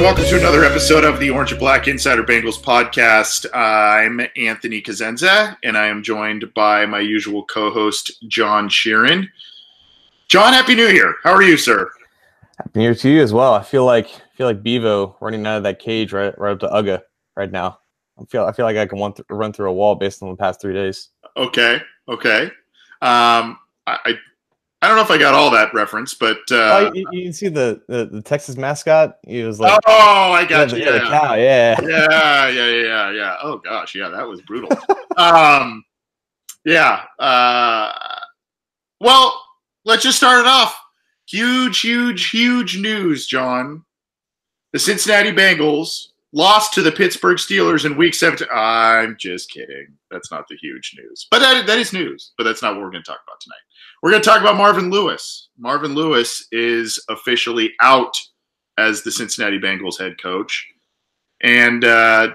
welcome to another episode of the Orange and Black Insider Bengals podcast. I'm Anthony Cosenza, and I am joined by my usual co-host, John Sheeran. John, Happy New Year. How are you, sir? Happy New Year to you as well. I feel like Bevo running out of that cage right up to Uga right now. I feel like I can run through a wall based on the past 3 days. Okay. I don't know if I got all that reference, but you can see the Texas mascot. He was like, "Oh, I got you." The cow, yeah. Oh gosh, yeah, that was brutal. Well, let's just start it off. Huge news, John. The Cincinnati Bengals lost to the Pittsburgh Steelers in Week 7. I'm just kidding. That's not the huge news, but that is news. But that's not what we're going to talk about tonight. We're going to talk about Marvin Lewis. Marvin Lewis is officially out as the Cincinnati Bengals head coach. And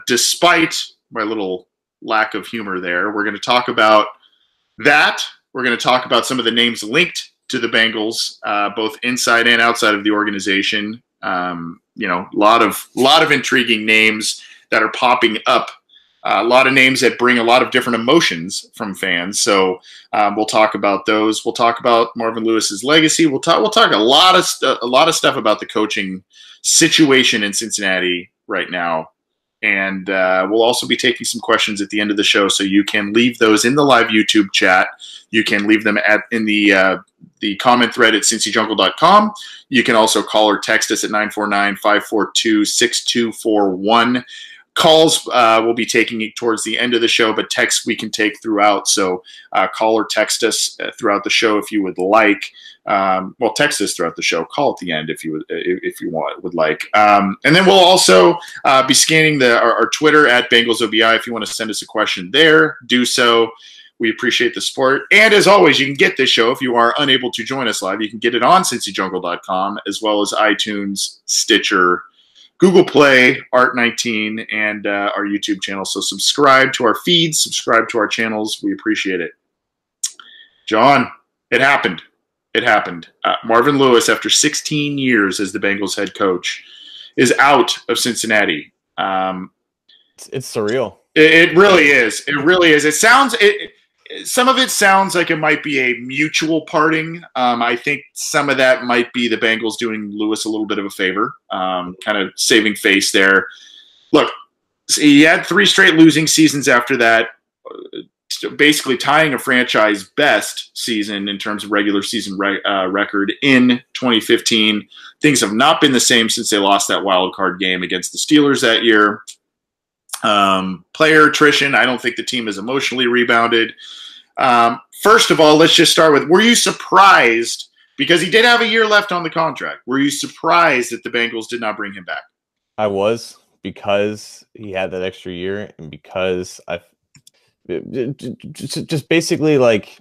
despite my little lack of humor there, we're going to talk about that. We're going to talk about some of the names linked to the Bengals, both inside and outside of the organization. A lot of intriguing names that are popping up. A lot of names that bring a lot of different emotions from fans. So we'll talk about those. We'll talk about Marvin Lewis's legacy. We'll talk a lot of stuff about the coaching situation in Cincinnati right now. And we'll also be taking some questions at the end of the show. So you can leave those in the live YouTube chat. You can leave them in the comment thread at cincyjungle.com. You can also call or text us at 949-542-6241. Calls we'll be taking it towards the end of the show, but text we can take throughout. So call or text us throughout the show if you would like. Text us throughout the show. Call at the end if you would like. And then we'll also be scanning our Twitter at BengalsOBI. If you want to send us a question there, do so. We appreciate the support. And as always, you can get this show if you are unable to join us live. You can get it on cincyjungle.com as well as iTunes, Stitcher, Google Play, Art19, and our YouTube channel. So subscribe to our feeds, subscribe to our channels. We appreciate it. John, it happened. Marvin Lewis, after 16 years as the Bengals head coach, is out of Cincinnati. It's surreal. It really is. It really is. Some of it sounds like it might be a mutual parting. I think some of that might be the Bengals doing Lewis a little bit of a favor, kind of saving face there. Look, he had 3 straight losing seasons after that, basically tying a franchise best season in terms of regular season record in 2015. Things have not been the same since they lost that wild card game against the Steelers that year. Player attrition, I don't think the team has emotionally rebounded. First of all, let's just start with, were you surprised, because he did have a year left on the contract, were you surprised that the Bengals did not bring him back? I was, because he had that extra year, and because just basically, like,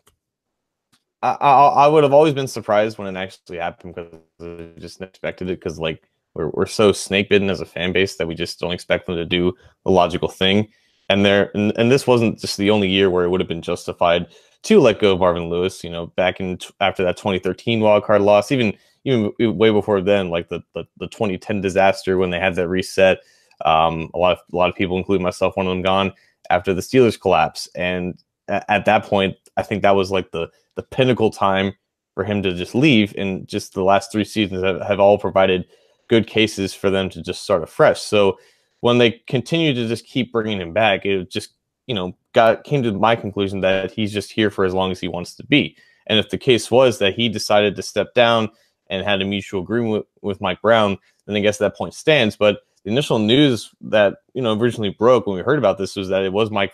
I would have always been surprised when it actually happened, because I just expected it, because, like, we're so snake bitten as a fan base that we just don't expect them to do the logical thing. And this wasn't just the only year where it would have been justified to let go of Marvin Lewis. Back after that 2013 wildcard loss, even way before then, like the 2010 disaster when they had that reset. A lot of people, including myself, one of them, gone after the Steelers collapse. And at that point, I think that was like the pinnacle time for him to just leave. And just the last 3 seasons have all provided good cases for them to just start afresh. So when they continue to just keep bringing him back, it just, came to my conclusion that he's just here for as long as he wants to be. And if the case was that he decided to step down and had a mutual agreement with Mike Brown, then I guess that point stands. But the initial news that, originally broke when we heard about this was that it was Mike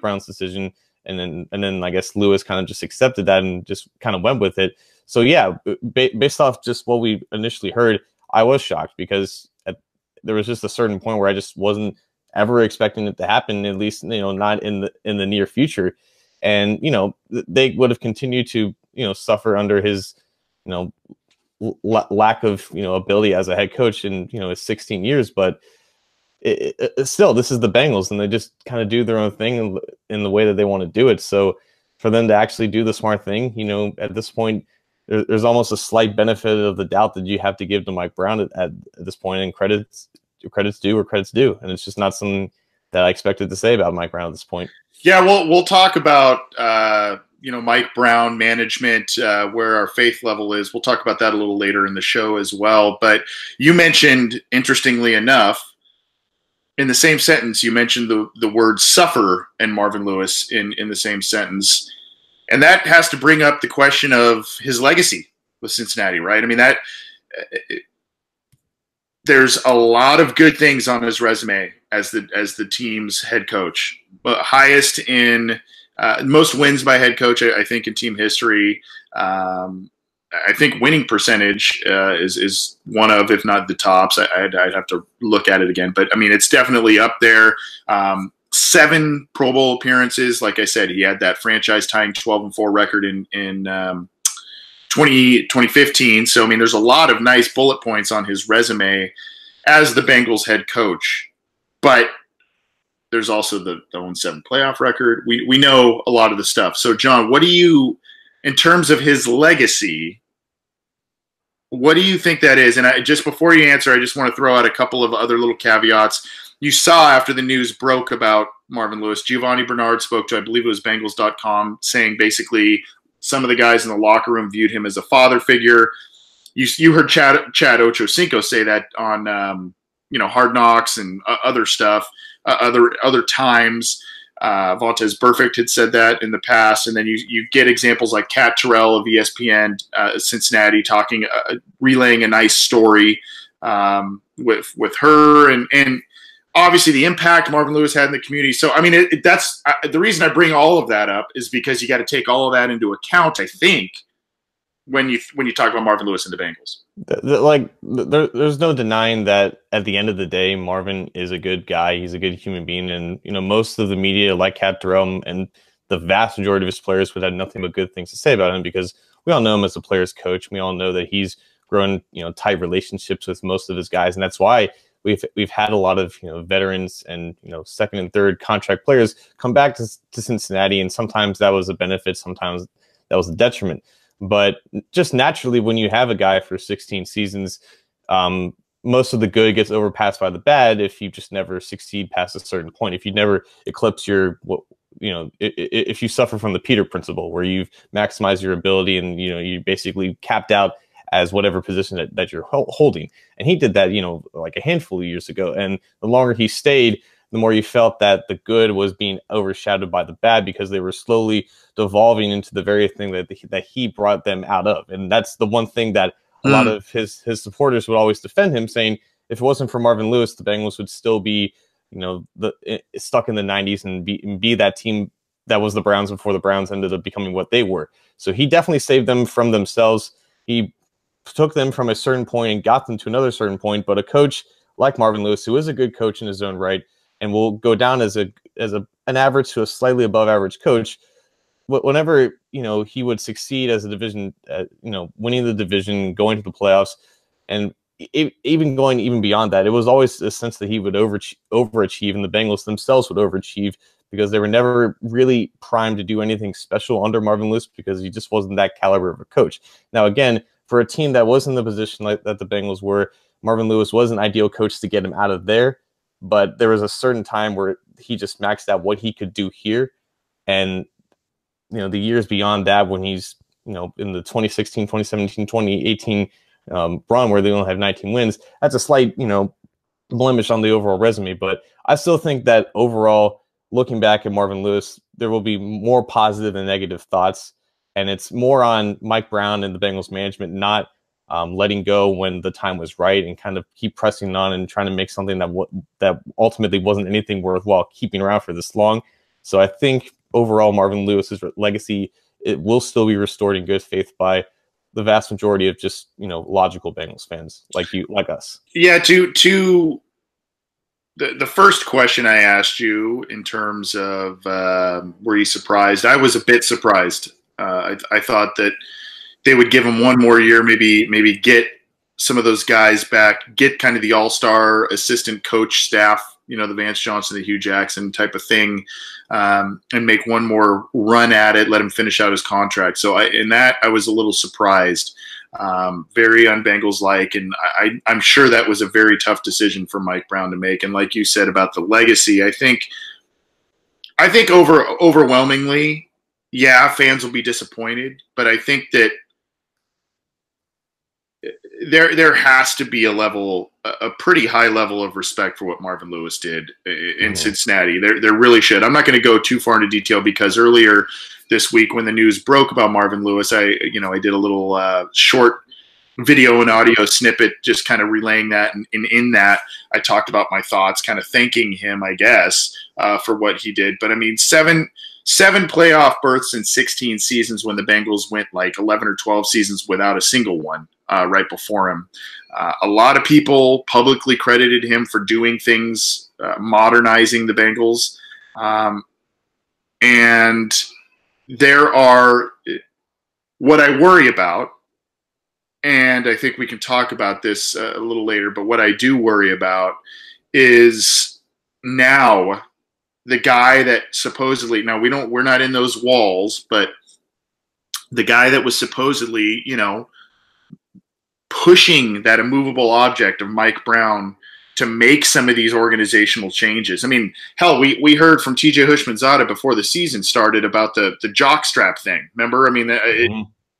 Brown's decision. And then I guess Lewis kind of just accepted that and just kind of went with it. So yeah, based off just what we initially heard, I was shocked, because there was just a certain point where I just wasn't ever expecting it to happen, at least, not in the near future. And, they would have continued to, suffer under his, lack of, ability as a head coach in, his 16 years. But still, this is the Bengals, and they just kind of do their own thing in the way that they want to do it. So for them to actually do the smart thing, at this point, there's almost a slight benefit of the doubt that you have to give to Mike Brown at this point, and credits due where credits due. And it's just not something that I expected to say about Mike Brown at this point. Yeah, we'll talk about Mike Brown management, where our faith level is. We'll talk about that a little later in the show as well. But you mentioned, interestingly enough, in the same sentence, you mentioned the word suffer and Marvin Lewis in the same sentence. And that has to bring up the question of his legacy with Cincinnati, right? I mean, there's a lot of good things on his resume as the team's head coach. Highest in most wins by head coach, I think, in team history. I think winning percentage is one of, if not the tops. I'd have to look at it again, but I mean, it's definitely up there. 7 Pro Bowl appearances. Like I said, he had that franchise-tying 12-4 record in 2015. So I mean, there's a lot of nice bullet points on his resume as the Bengals head coach, but there's also the 0-7 playoff record. We know a lot of the stuff. So John, what do you, in terms of his legacy, what do you think that is? And just before you answer, I just want to throw out a couple of other little caveats. You saw after the news broke about Marvin Lewis, Giovanni Bernard spoke to, I believe it was Bengals.com, saying basically some of the guys in the locker room viewed him as a father figure. You heard Chad Ochocinco say that on Hard Knocks and other stuff, other times. Vontaze Burfict had said that in the past, and then you get examples like Kat Terrell of ESPN Cincinnati talking, relaying a nice story with her, and obviously the impact Marvin Lewis had in the community. So I mean, that's the reason I bring all of that up, is because you got to take all of that into account, I think, when you talk about Marvin Lewis and the Bengals. There's no denying that at the end of the day, Marvin is a good guy. He's a good human being. And, most of the media, like Kat Terrell and the vast majority of his players, would have nothing but good things to say about him, because we all know him as a player's coach. We all know that he's grown, tight relationships with most of his guys. And that's why we've had a lot of, veterans and, second and third contract players come back to Cincinnati. And sometimes that was a benefit. Sometimes that was a detriment. But just naturally, when you have a guy for 16 seasons, most of the good gets overpassed by the bad if you just never succeed past a certain point. If you never eclipse if you suffer from the Peter principle, where you've maximized your ability and, you basically capped out as whatever position that you're holding. And he did that, like a handful of years ago. And the longer he stayed, the more you felt that the good was being overshadowed by the bad, because they were slowly devolving into the very thing that he brought them out of. And that's the one thing that a lot of his supporters would always defend him, saying if it wasn't for Marvin Lewis, the Bengals would still be, stuck in the 90s and be that team that was the Browns before the Browns ended up becoming what they were. So he definitely saved them from themselves. He took them from a certain point and got them to another certain point. But a coach like Marvin Lewis, who is a good coach in his own right, and will go down as an average to a slightly above average coach, whenever he would succeed as a division, winning the division, going to the playoffs, and even going beyond that, it was always a sense that he would overachieve, and the Bengals themselves would overachieve, because they were never really primed to do anything special under Marvin Lewis, because he just wasn't that caliber of a coach. Now, again, for a team that was in the position that the Bengals were, Marvin Lewis was an ideal coach to get him out of there. But there was a certain time where he just maxed out what he could do here. And, the years beyond that, when he's, in the 2016, 2017, 2018 run where they only have 19 wins, that's a slight, blemish on the overall resume. But I still think that overall, looking back at Marvin Lewis, there will be more positive than negative thoughts. And it's more on Mike Brown and the Bengals management not letting go when the time was right, and kind of keep pressing on and trying to make something that ultimately wasn't anything worthwhile keeping around for this long. So I think overall Marvin Lewis's legacy, it will still be restored in good faith by the vast majority of just, logical Bengals fans like us. Yeah. To the first question I asked you in terms of were you surprised? I was a bit surprised. I thought that they would give him one more year, maybe get some of those guys back, get kind of the all-star assistant coach staff, the Vance Johnson, the Hugh Jackson type of thing, and make one more run at it, let him finish out his contract. So in that, I was a little surprised. Very un-Bengals-like, and I'm sure that was a very tough decision for Mike Brown to make. And like you said about the legacy, I think overwhelmingly, yeah, fans will be disappointed, but I think that there has to be a pretty high level of respect for what Marvin Lewis did in Cincinnati. There really should. I'm not going to go too far into detail because earlier this week when the news broke about Marvin Lewis, I did a little short video and audio snippet just kind of relaying that. And in that, I talked about my thoughts, kind of thanking him, I guess, for what he did. But I mean, seven playoff berths in 16 seasons when the Bengals went like 11 or 12 seasons without a single one right before him. A lot of people publicly credited him for doing things, modernizing the Bengals. And there are what I worry about, and I think we can talk about this a little later, but what I do worry about is now the guy that supposedly, now we're not in those walls, but the guy that was supposedly, pushing that immovable object of Mike Brown to make some of these organizational changes. I mean, hell, we heard from TJ Hushmanzada before the season started about the jockstrap thing. Remember? I mean,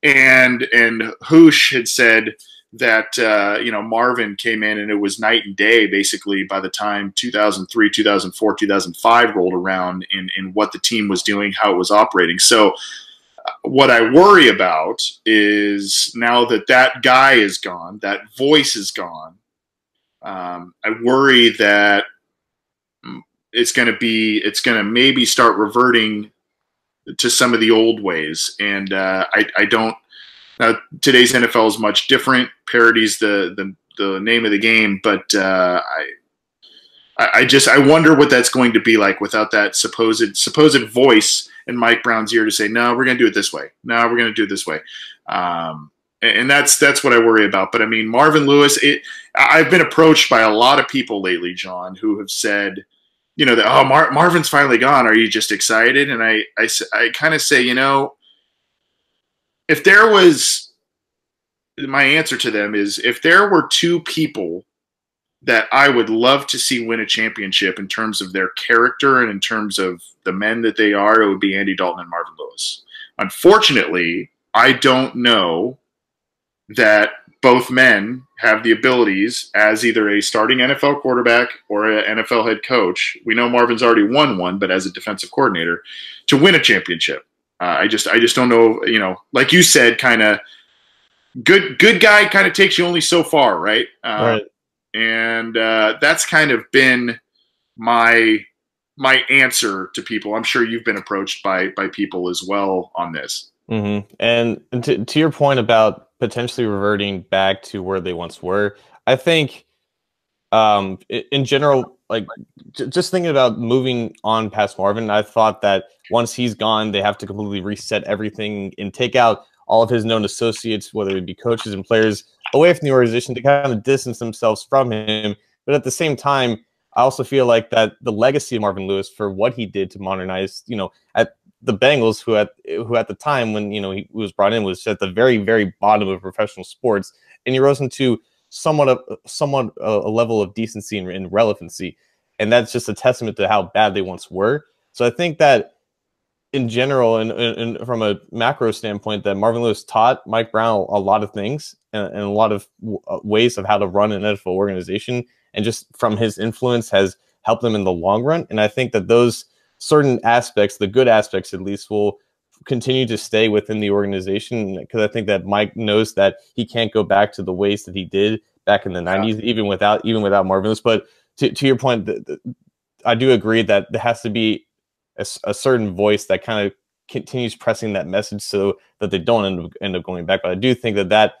and Hoosh had said that, Marvin came in and it was night and day basically by the time 2003, 2004, 2005 rolled around in what the team was doing, how it was operating. So what I worry about is now that guy is gone, that voice is gone, I worry that it's going to maybe start reverting to some of the old ways. And I don't. Today's NFL is much different. Parody's the name of the game, but I wonder what that's going to be like without that supposed voice in Mike Brown's ear to say, no, we're going to do it this way. No, we're going to do it this way. And that's what I worry about. But I mean, Marvin Lewis, I've been approached by a lot of people lately, John, who have said, that, Marvin's finally gone. Are you just excited? And I kind of say, if there was, my answer to them is, if there were two people that I would love to see win a championship in terms of their character and in terms of the men that they are, it would be Andy Dalton and Marvin Lewis. Unfortunately, I don't know that both men have the abilities as either a starting NFL quarterback or an NFL head coach. We know Marvin's already won one, but as a defensive coordinator, to win a championship. I just don't know, like you said, kind of good guy kind of takes you only so far, right? Right. And that's kind of been my answer to people. I'm sure you've been approached by people as well on this. Mm-hmm. And to your point about potentially reverting back to where they once were, I think in general, like just thinking about moving on past Marvin, I thought that once he's gone, they have to completely reset everything and take out all of his known associates, whether it be coaches and players, away from the organization to kind of distance themselves from him. But at the same time, I also feel like that the legacy of Marvin Lewis for what he did to modernize, at the Bengals, who at the time when he was brought in was at the very, very bottom of professional sports, and he rose into somewhat a level of decency and relevancy, and that's just a testament to how bad they once were. So I think that in general, and from a macro standpoint, that Marvin Lewis taught Mike Brown a lot of things and a lot of ways of how to run an NFL organization, and just from his influence has helped them in the long run. And I think that those certain aspects, the good aspects at least, will continue to stay within the organization, because I think that Mike knows that he can't go back to the ways that he did back in the 90s, even without Marvin Lewis. But to your point, I do agree that there has to be a certain voice that kind of continues pressing that message so that they don't end up going back. But I do think that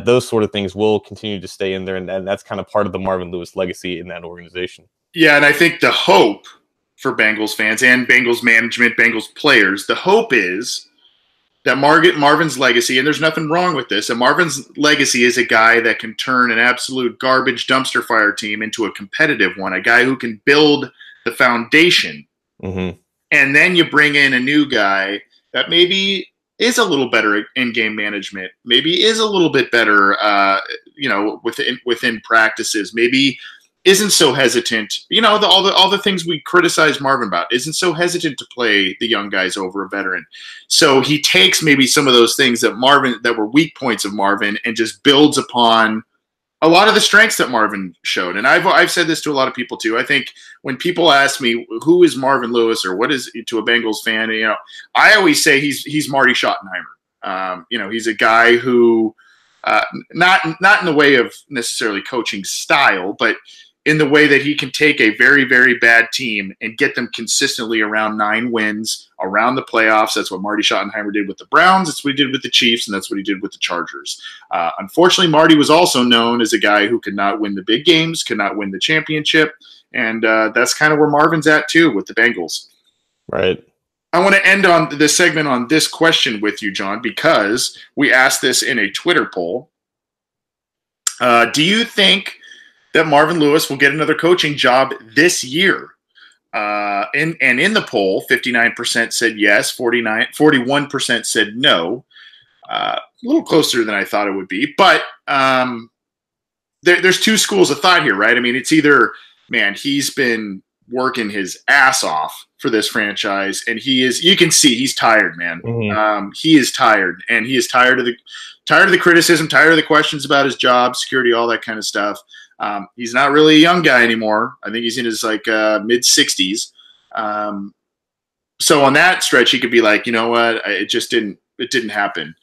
those sort of things will continue to stay in there, and that's kind of part of the Marvin Lewis legacy in that organization. Yeah, and I think the hope for Bengals fans and Bengals management, Bengals players, the hope is that Marvin's legacy, and there's nothing wrong with this, and Marvin's legacy is a guy that can turn an absolute garbage dumpster fire team into a competitive one, a guy who can build the foundation. Mm-hmm. And then you bring in a new guy that maybe is a little better in game management, maybe is a little bit better, within practices, maybe isn't so hesitant. All the things we criticize Marvin about, isn't so hesitant to play the young guys over a veteran. So he takes maybe some of those things that were weak points of Marvin and just builds upon a lot of the strengths that Marvin showed. And I've said this to a lot of people too. I think when people ask me who is Marvin Lewis or what is to a Bengals fan, I always say he's Marty Schottenheimer. He's a guy who not in the way of necessarily coaching style, but in the way that he can take a very, very bad team and get them consistently around 9 wins, around the playoffs. That's what Marty Schottenheimer did with the Browns. That's what he did with the Chiefs, and that's what he did with the Chargers. Unfortunately, Marty was also known as a guy who could not win the big games, could not win the championship, and that's kind of where Marvin's at too with the Bengals. Right. I want to end on this segment on this question with you, John, because we asked this in a Twitter poll. Do you think that Marvin Lewis will get another coaching job this year? And in the poll, 59% said yes, 41% said no. A little closer than I thought it would be. But there's two schools of thought here, right? I mean, it's either, man, he's been working his ass off for this franchise, and you can see he's tired, man. Mm-hmm. He is tired, and he is tired of the criticism, tired of the questions about his job security, all that kind of stuff. He's not really a young guy anymore. I think he's in his mid 60s. So on that stretch, he could be like, you know what, it didn't happen.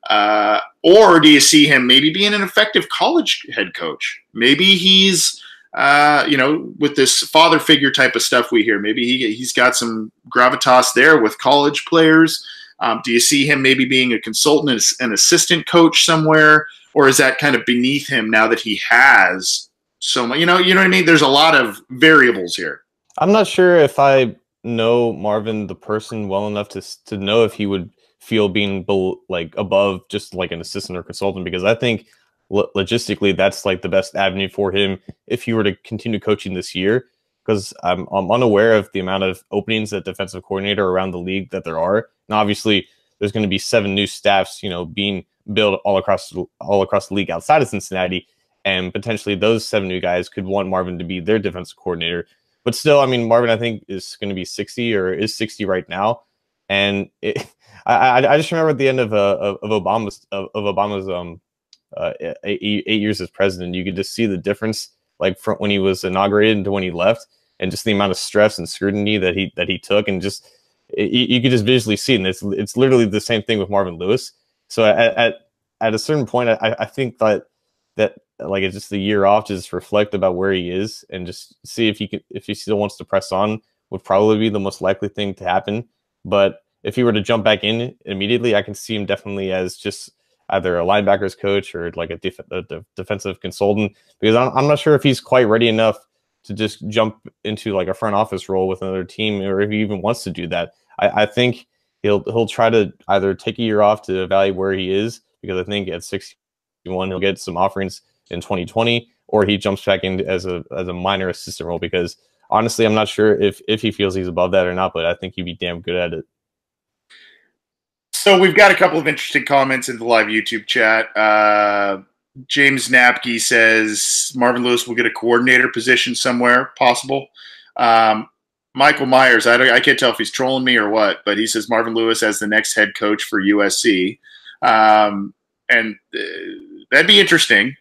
Or do you see him maybe being an effective college head coach? Maybe he's, with this father figure type of stuff we hear, maybe he's got some gravitas there with college players. Do you see him maybe being a consultant, an assistant coach somewhere? Or is that kind of beneath him now that he has so much? You know what I mean? There's a lot of variables here. I'm not sure if I know Marvin, the person, well enough to know if he would feel being above just like an assistant or consultant, because I think logistically that's like the best avenue for him if he were to continue coaching this year, because I'm unaware of the amount of openings at defensive coordinator around the league that there are. And obviously there's going to be 7 new staffs, being built all across the league outside of Cincinnati, and potentially those 7 new guys could want Marvin to be their defensive coordinator. But still, I mean, Marvin, I think, is going to be 60 or is 60 right now. And I just remember at the end of Obama's 8 years as president, you could just see the difference, like from when he was inaugurated to when he left, and just the amount of stress and scrutiny that he took, and just you could just visually see it. And it's literally the same thing with Marvin Lewis. So at a certain point, I think that like it's just the year off to just reflect about where he is and just see if he still wants to press on, would probably be the most likely thing to happen. But if he were to jump back in immediately, I can see him definitely as just either a linebackers coach or like a defensive consultant, because I'm not sure if he's quite ready enough to just jump into like a front office role with another team, or if he even wants to do that. I think he'll try to either take a year off to evaluate where he is, because I think at 61 he'll get some offerings in 2020, or he jumps back in as a minor assistant role, because honestly, I'm not sure if he feels he's above that or not, but I think he'd be damn good at it. So we've got a couple of interesting comments in the live YouTube chat. James Napke says Marvin Lewis will get a coordinator position somewhere, possible. Michael Myers, I can't tell if he's trolling me or what, but he says Marvin Lewis as the next head coach for USC. And that'd be interesting.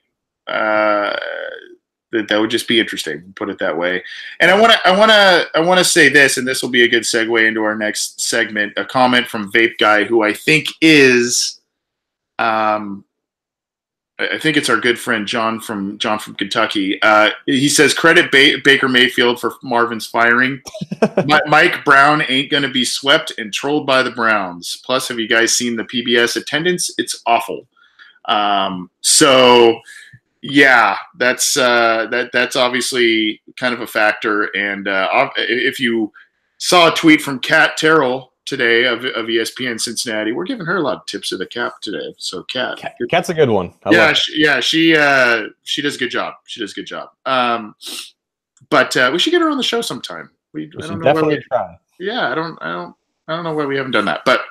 That would just be interesting, put it that way. And I want to say this, and this will be a good segue into our next segment. A comment from Vape Guy, who I think is, I think it's our good friend John from Kentucky. He says credit Baker Mayfield for Marvin's firing. Mike Brown ain't going to be swept and trolled by the Browns. Plus, have you guys seen the PBS attendance? It's awful. So. Yeah, that's obviously kind of a factor. And if you saw a tweet from Kat Terrell today of ESPN Cincinnati. We're giving her a lot of tips of the cap today. So, Cat's a good one. She does a good job. She does a good job. But we should get her on the show sometime. We should definitely try. Yeah, I don't know why we haven't done that. But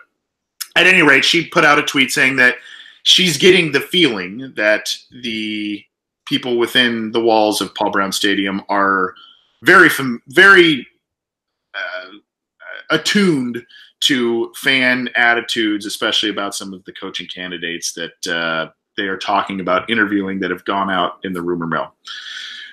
at any rate, she put out a tweet saying that she's getting the feeling that the people within the walls of Paul Brown Stadium are very attuned to fan attitudes, especially about some of the coaching candidates that they are talking about interviewing that have gone out in the rumor mill.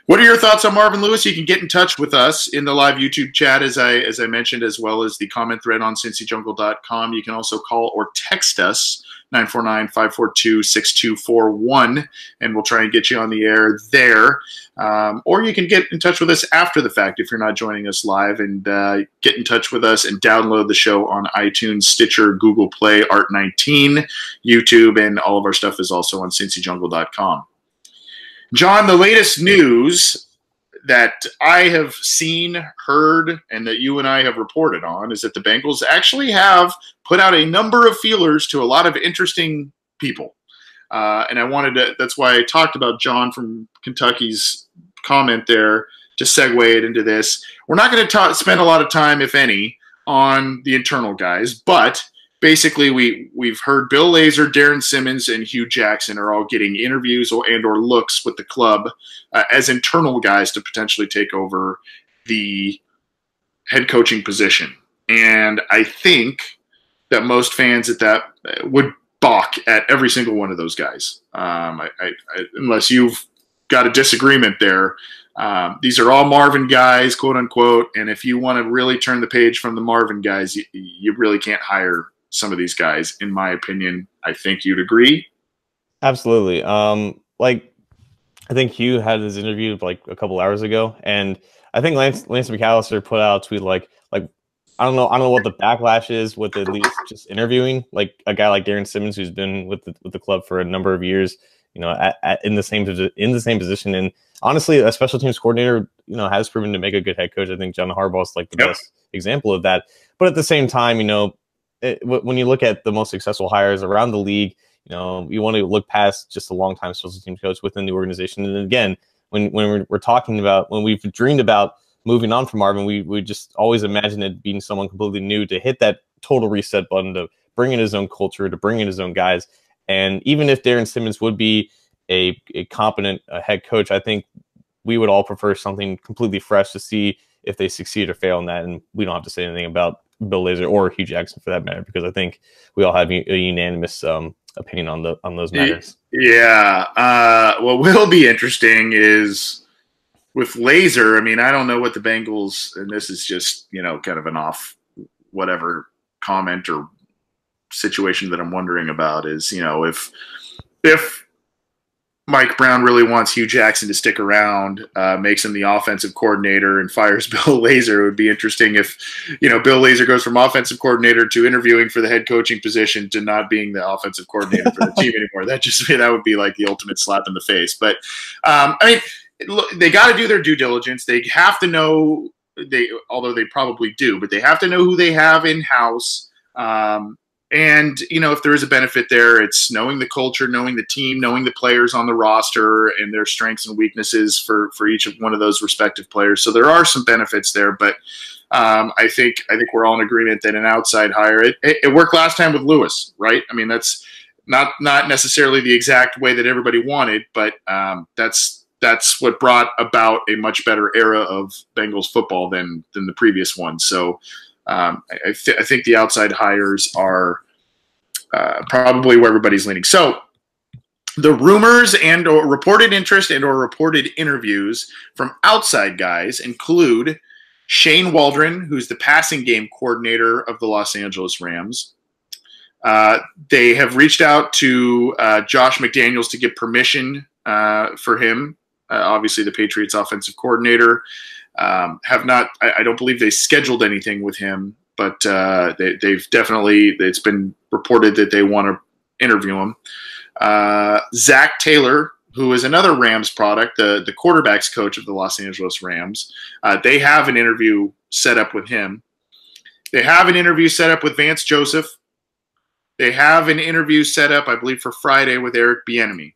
What are your thoughts on Marvin Lewis? You can get in touch with us in the live YouTube chat, as I mentioned, as well as the comment thread on cincyjungle.com. You can also call or text us, 949-542-6241, and we'll try and get you on the air there. Or you can get in touch with us after the fact if you're not joining us live, and get in touch with us and download the show on iTunes, Stitcher, Google Play, Art19, YouTube, and all of our stuff is also on cincyjungle.com. John, the latest news that I have seen, heard, and that you and I have reported on is that the Bengals actually have put out a number of feelers to a lot of interesting people. And I wanted to, that's why I talked about John from Kentucky's comment there to segue it into this. We're not going to spend a lot of time, if any, on the internal guys, but basically, we've heard Bill Lazor, Darren Simmons, and Hugh Jackson are all getting interviews or looks with the club as internal guys to potentially take over the head coaching position. And I think that most fans at that would balk at every single one of those guys, unless you've got a disagreement there. These are all Marvin guys, quote unquote. And if you want to really turn the page from the Marvin guys, you really can't hire some of these guys, in my opinion. I think you'd agree. Absolutely. I think Hugh had his interview like a couple hours ago, and I think Lance McAllister put out a tweet like I don't know what the backlash is with at least just interviewing like a guy like Darren Simmons, who's been with the club for a number of years, in the same position. And honestly, a special teams coordinator, has proven to make a good head coach. I think John Harbaugh is like the best example of that. But at the same time, when you look at the most successful hires around the league, you want to look past just a long-time special teams coach within the organization. And again, when we're talking about, when we've dreamed about moving on from Marvin, we just always imagine it being someone completely new to hit that total reset button, to bring in his own culture, to bring in his own guys. And even if Darren Simmons would be a competent head coach, I think we would all prefer something completely fresh to see if they succeed or fail in that. And we don't have to say anything about Bill Lazor or Hugh Jackson for that matter, because I think we all have a unanimous opinion on those matters. Yeah. What will be interesting is with Lazor. I mean, I don't know what the Bengals, and this is just kind of an off whatever comment or situation that I'm wondering about is if Mike Brown really wants Hugh Jackson to stick around, makes him the offensive coordinator, and fires Bill Lazor. It would be interesting if, Bill Lazor goes from offensive coordinator to interviewing for the head coaching position to not being the offensive coordinator for the team anymore. That would be like the ultimate slap in the face. But they got to do their due diligence. They have to know, although they probably do, but they have to know who they have in house. And, if there is a benefit there, it's knowing the culture, knowing the team, knowing the players on the roster and their strengths and weaknesses for each of one of those respective players. So there are some benefits there, but I think we're all in agreement that an outside hire, it worked last time with Lewis, right? I mean, that's not necessarily the exact way that everybody wanted, but that's what brought about a much better era of Bengals football than the previous one. So I think the outside hires are probably where everybody's leaning. So the rumors and or reported interest and or reported interviews from outside guys include Shane Waldron, who's the passing game coordinator of the Los Angeles Rams. They have reached out to Josh McDaniels to get permission for him, obviously the Patriots offensive coordinator. Have not, I don't believe they scheduled anything with him, but they've definitely, it's been reported that they want to interview him. Zach Taylor, who is another Rams product, the quarterback's coach of the Los Angeles Rams. They have an interview set up with him. They have an interview set up with Vance Joseph. They have an interview set up, I believe, for Friday with Eric Bieniemy.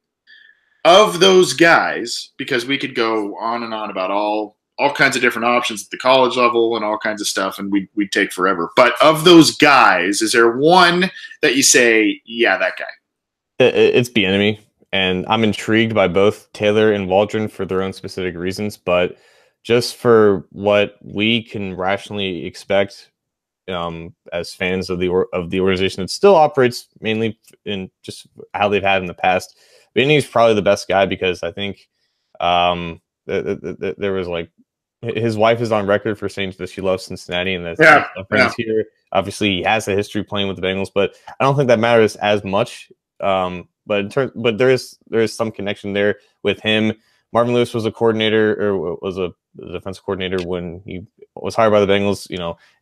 Of those guys, because we could go on and on about all kinds of different options at the college level and all kinds of stuff, and we'd take forever. But of those guys, is there one that you say, yeah, that guy? It's Bieniemy, and I'm intrigued by both Taylor and Waldron for their own specific reasons, but just for what we can rationally expect as fans of the organization that still operates mainly in just how they've had in the past. Bieniemy's probably the best guy because I think there was like his wife is on record for saying that she loves Cincinnati and that's friends here. Obviously, he has a history playing with the Bengals, but I don't think that matters as much. But there is some connection there with him. Marvin Lewis was a coordinator or was a defensive coordinator when he was hired by the Bengals,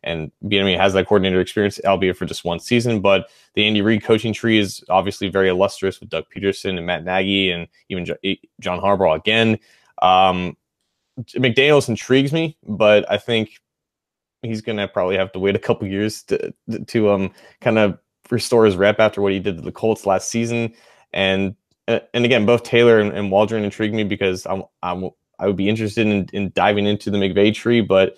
and Bieniemy has that coordinator experience, albeit for just one season. But the Andy Reid coaching tree is obviously very illustrious with Doug Peterson and Matt Nagy and even John Harbaugh again. McDaniels intrigues me, but I think he's going to probably have to wait a couple years to kind of restore his rep after what he did to the Colts last season. And again, both Taylor and Waldron intrigue me because I would be interested in diving into the McVay tree, but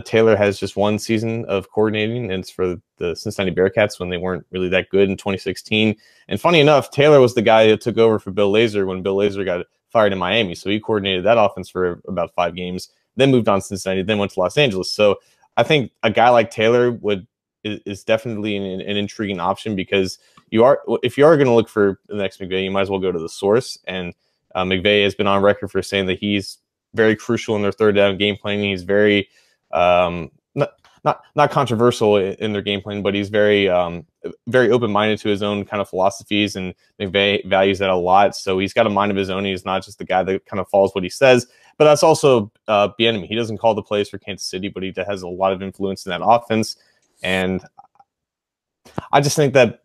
Taylor has just one season of coordinating, and it's for the Cincinnati Bearcats when they weren't really that good in 2016. And funny enough, Taylor was the guy that took over for Bill Lazor when Bill Lazor got fired in Miami. So he coordinated that offense for about 5 games, then moved on to Cincinnati, then went to Los Angeles. So I think a guy like Taylor is definitely an intriguing option because if you are going to look for the next McVay, you might as well go to the source. And McVay has been on record for saying that he's very crucial in their third down game planning. He's very not controversial in their game plan, but he's very very open-minded to his own kind of philosophies, and McVay values that a lot. So he's got a mind of his own. He's not just the guy that kind of follows what he says. But that's also Bieniemy. He doesn't call the plays for Kansas City, but he has a lot of influence in that offense. And I just think that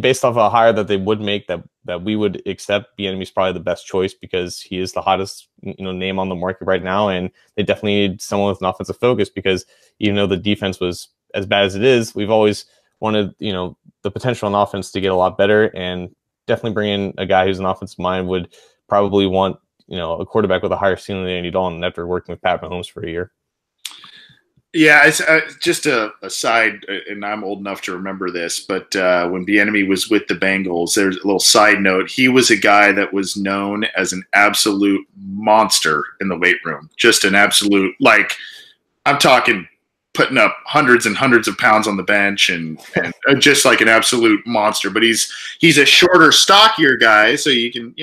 based off a hire that they would make, that we would accept, Bieniemy's probably the best choice because he is the hottest name on the market right now, and they definitely need someone with an offensive focus because even though the defense was as bad as it is, we've always wanted the potential on offense to get a lot better, and definitely bringing in a guy who's an offensive mind would probably want a quarterback with a higher ceiling than Andy Dalton after working with Pat Mahomes for a year. Yeah, it's just a side, and I'm old enough to remember this, but when Bieniemy was with the Bengals, there's a little side note. He was a guy that was known as an absolute monster in the weight room. Just an absolute, like, I'm talking putting up hundreds and hundreds of pounds on the bench and just like an absolute monster. But he's a shorter, stockier guy, so you can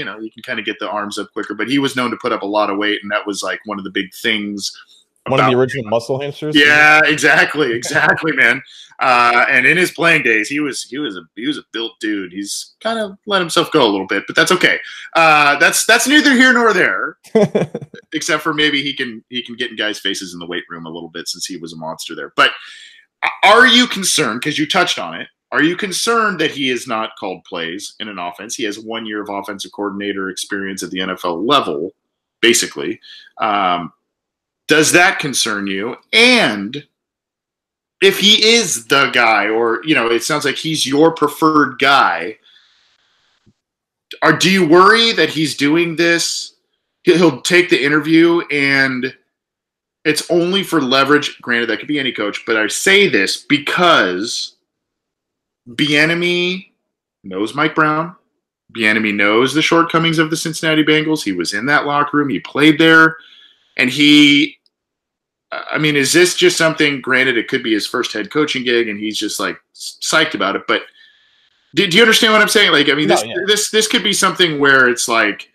kind of get the arms up quicker. But he was known to put up a lot of weight, and that was like one of the big things. One of the original muscle hamsters. Yeah, exactly, man. And in his playing days, he was a built dude. He's kind of let himself go a little bit, but that's okay. That's neither here nor there, except for maybe he can get in guys' faces in the weight room a little bit since he was a monster there. But are you concerned? Because you touched on it. Are you concerned that he has not called plays in an offense? He has 1 year of offensive coordinator experience at the NFL level, basically. Does that concern you? And if he is the guy, or it sounds like he's your preferred guy, do you worry that he's doing this? He'll take the interview and it's only for leverage. Granted, that could be any coach, but I say this because Bieniemy knows Mike Brown. Bieniemy knows the shortcomings of the Cincinnati Bengals. He was in that locker room. He played there. And is this just something, granted, it could be his first head coaching gig and he's just like psyched about it, but do you understand what I'm saying? Like, this could be something where it's like,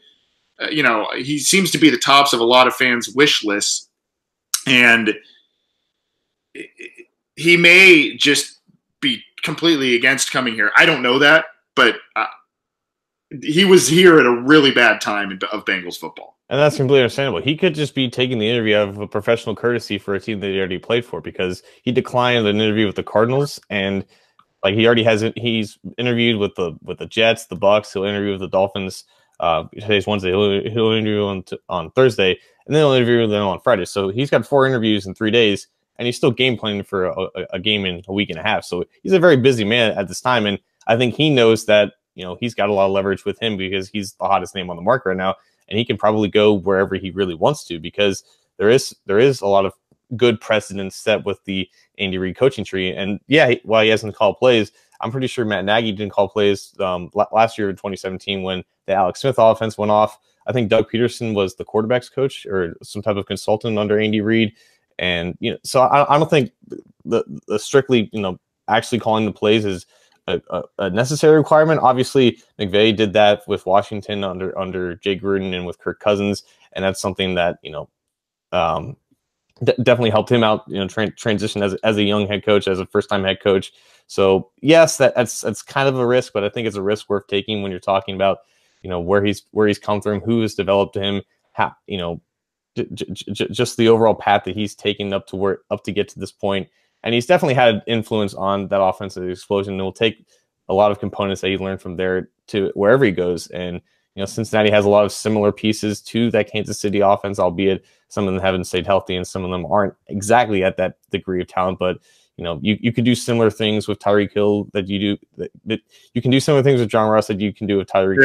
he seems to be the tops of a lot of fans' wish lists, and he may just be completely against coming here. I don't know that, but he was here at a really bad time of Bengals football. And that's completely understandable. He could just be taking the interview out of a professional courtesy for a team that he already played for, because he declined an interview with the Cardinals, and like he already has it. He's interviewed with the Jets, the Bucks. He'll interview with the Dolphins. Today's Wednesday. He'll interview on Thursday, and then he'll interview them on Friday. So he's got 4 interviews in 3 days, and he's still game planning for a game in a week and a half. So he's a very busy man at this time, and I think he knows that he's got a lot of leverage with him because he's the hottest name on the market right now, and he can probably go wherever he really wants to because there is a lot of good precedent set with the Andy Reid coaching tree. And yeah, while he hasn't called plays, I'm pretty sure Matt Nagy didn't call plays last year in 2017 when the Alex Smith offense went off. I think Doug Peterson was the quarterback's coach or some type of consultant under Andy Reid. And, so I don't think the strictly, actually calling the plays is a necessary requirement. Obviously, McVay did that with Washington under Jay Gruden and with Kirk Cousins. And that's something that, definitely helped him out, transition as a young head coach, as a first-time head coach. So yes, that's kind of a risk, but I think it's a risk worth taking when you're talking about, where he's come from, who has developed him, how, just the overall path that he's taken up to get to this point. And he's definitely had an influence on that offensive explosion. It will take a lot of components that he learned from there to wherever he goes. And, Cincinnati has a lot of similar pieces to that Kansas City offense, albeit some of them haven't stayed healthy and some of them aren't exactly at that degree of talent. But, you could do similar things with Tyreek Hill that you do. That you can do similar things with John Ross that you can do with Tyreek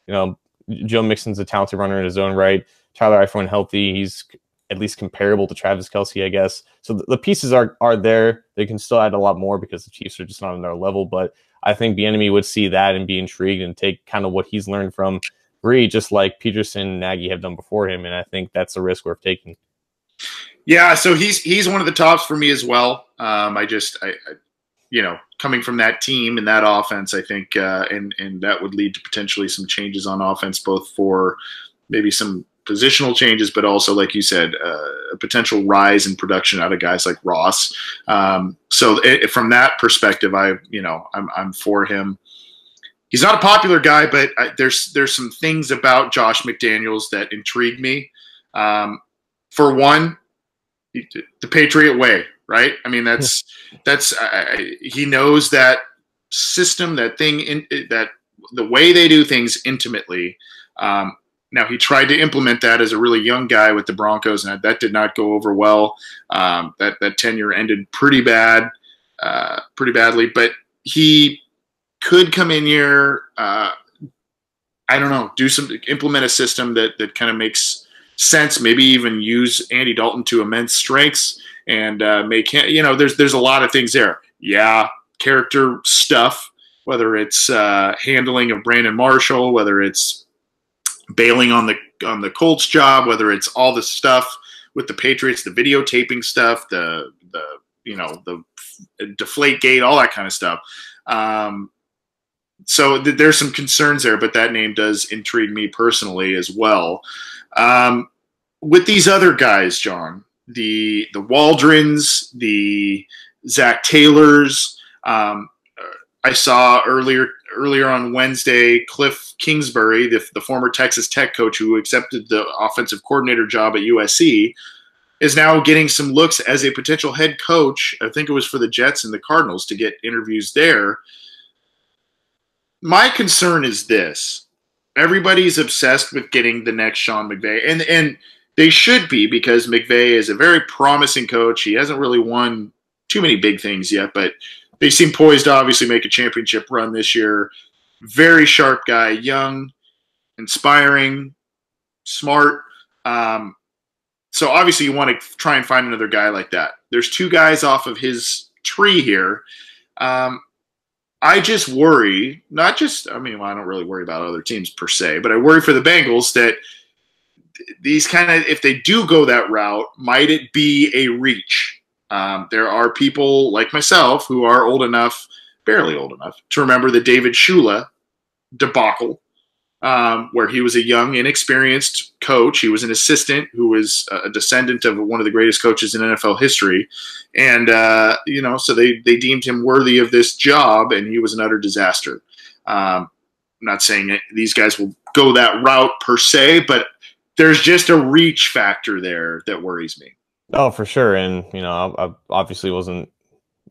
Hill. Joe Mixon's a talented runner in his own right. Tyler Eifert, when healthy, he's at least comparable to Travis Kelce, I guess. So the pieces are there. They can still add a lot more because the Chiefs are just not on their level. But I think Bieniemy would see that and be intrigued and take kind of what he's learned from Reid, just like Peterson and Nagy have done before him. And I think that's a risk worth taking. Yeah, so he's one of the tops for me as well. Coming from that team and that offense, I think, and that would lead to potentially some changes on offense, both for maybe some positional changes, but also, like you said, a potential rise in production out of guys like Ross. So from that perspective, I'm for him. He's not a popular guy, but there's some things about Josh McDaniels that intrigue me. For one, the Patriot way, right? I mean, that's he knows that system, that thing, that the way they do things intimately. Now, he tried to implement that as a really young guy with the Broncos, and that did not go over well. That tenure ended pretty badly. But he could come in here, I don't know, implement a system that kind of makes sense. Maybe even use Andy Dalton to immense strengths and make him. There's a lot of things there. Yeah, character stuff. Whether it's handling of Brandon Marshall, whether it's bailing on the Colts job, whether it's all the stuff with the Patriots, the videotaping stuff, the deflate gate, all that kind of stuff. So there's some concerns there, but that name does intrigue me personally as well. With these other guys, John, the Waldrons, the Zach Taylors, I saw earlier on Wednesday, Cliff Kingsbury, the former Texas Tech coach who accepted the offensive coordinator job at USC, is now getting some looks as a potential head coach. I think it was for the Jets and the Cardinals to get interviews there. My concern is this. Everybody's obsessed with getting the next Sean McVay, and they should be, because McVay is a very promising coach. He hasn't really won too many big things yet, but they seem poised to obviously make a championship run this year. Very sharp guy, young, inspiring, smart. So obviously you want to try and find another guy like that. There's two guys off of his tree here. I just worry, I don't really worry about other teams per se, but I worry for the Bengals that these if they do go that route, might it be a reach? There are people like myself who are old enough, barely old enough, to remember the David Shula debacle, where he was a young, inexperienced coach. He was an assistant who was a descendant of one of the greatest coaches in NFL history. And, so they deemed him worthy of this job, and he was an utter disaster. I'm not saying these guys will go that route per se, but there's just a reach factor there that worries me. Oh, for sure. And, I obviously wasn't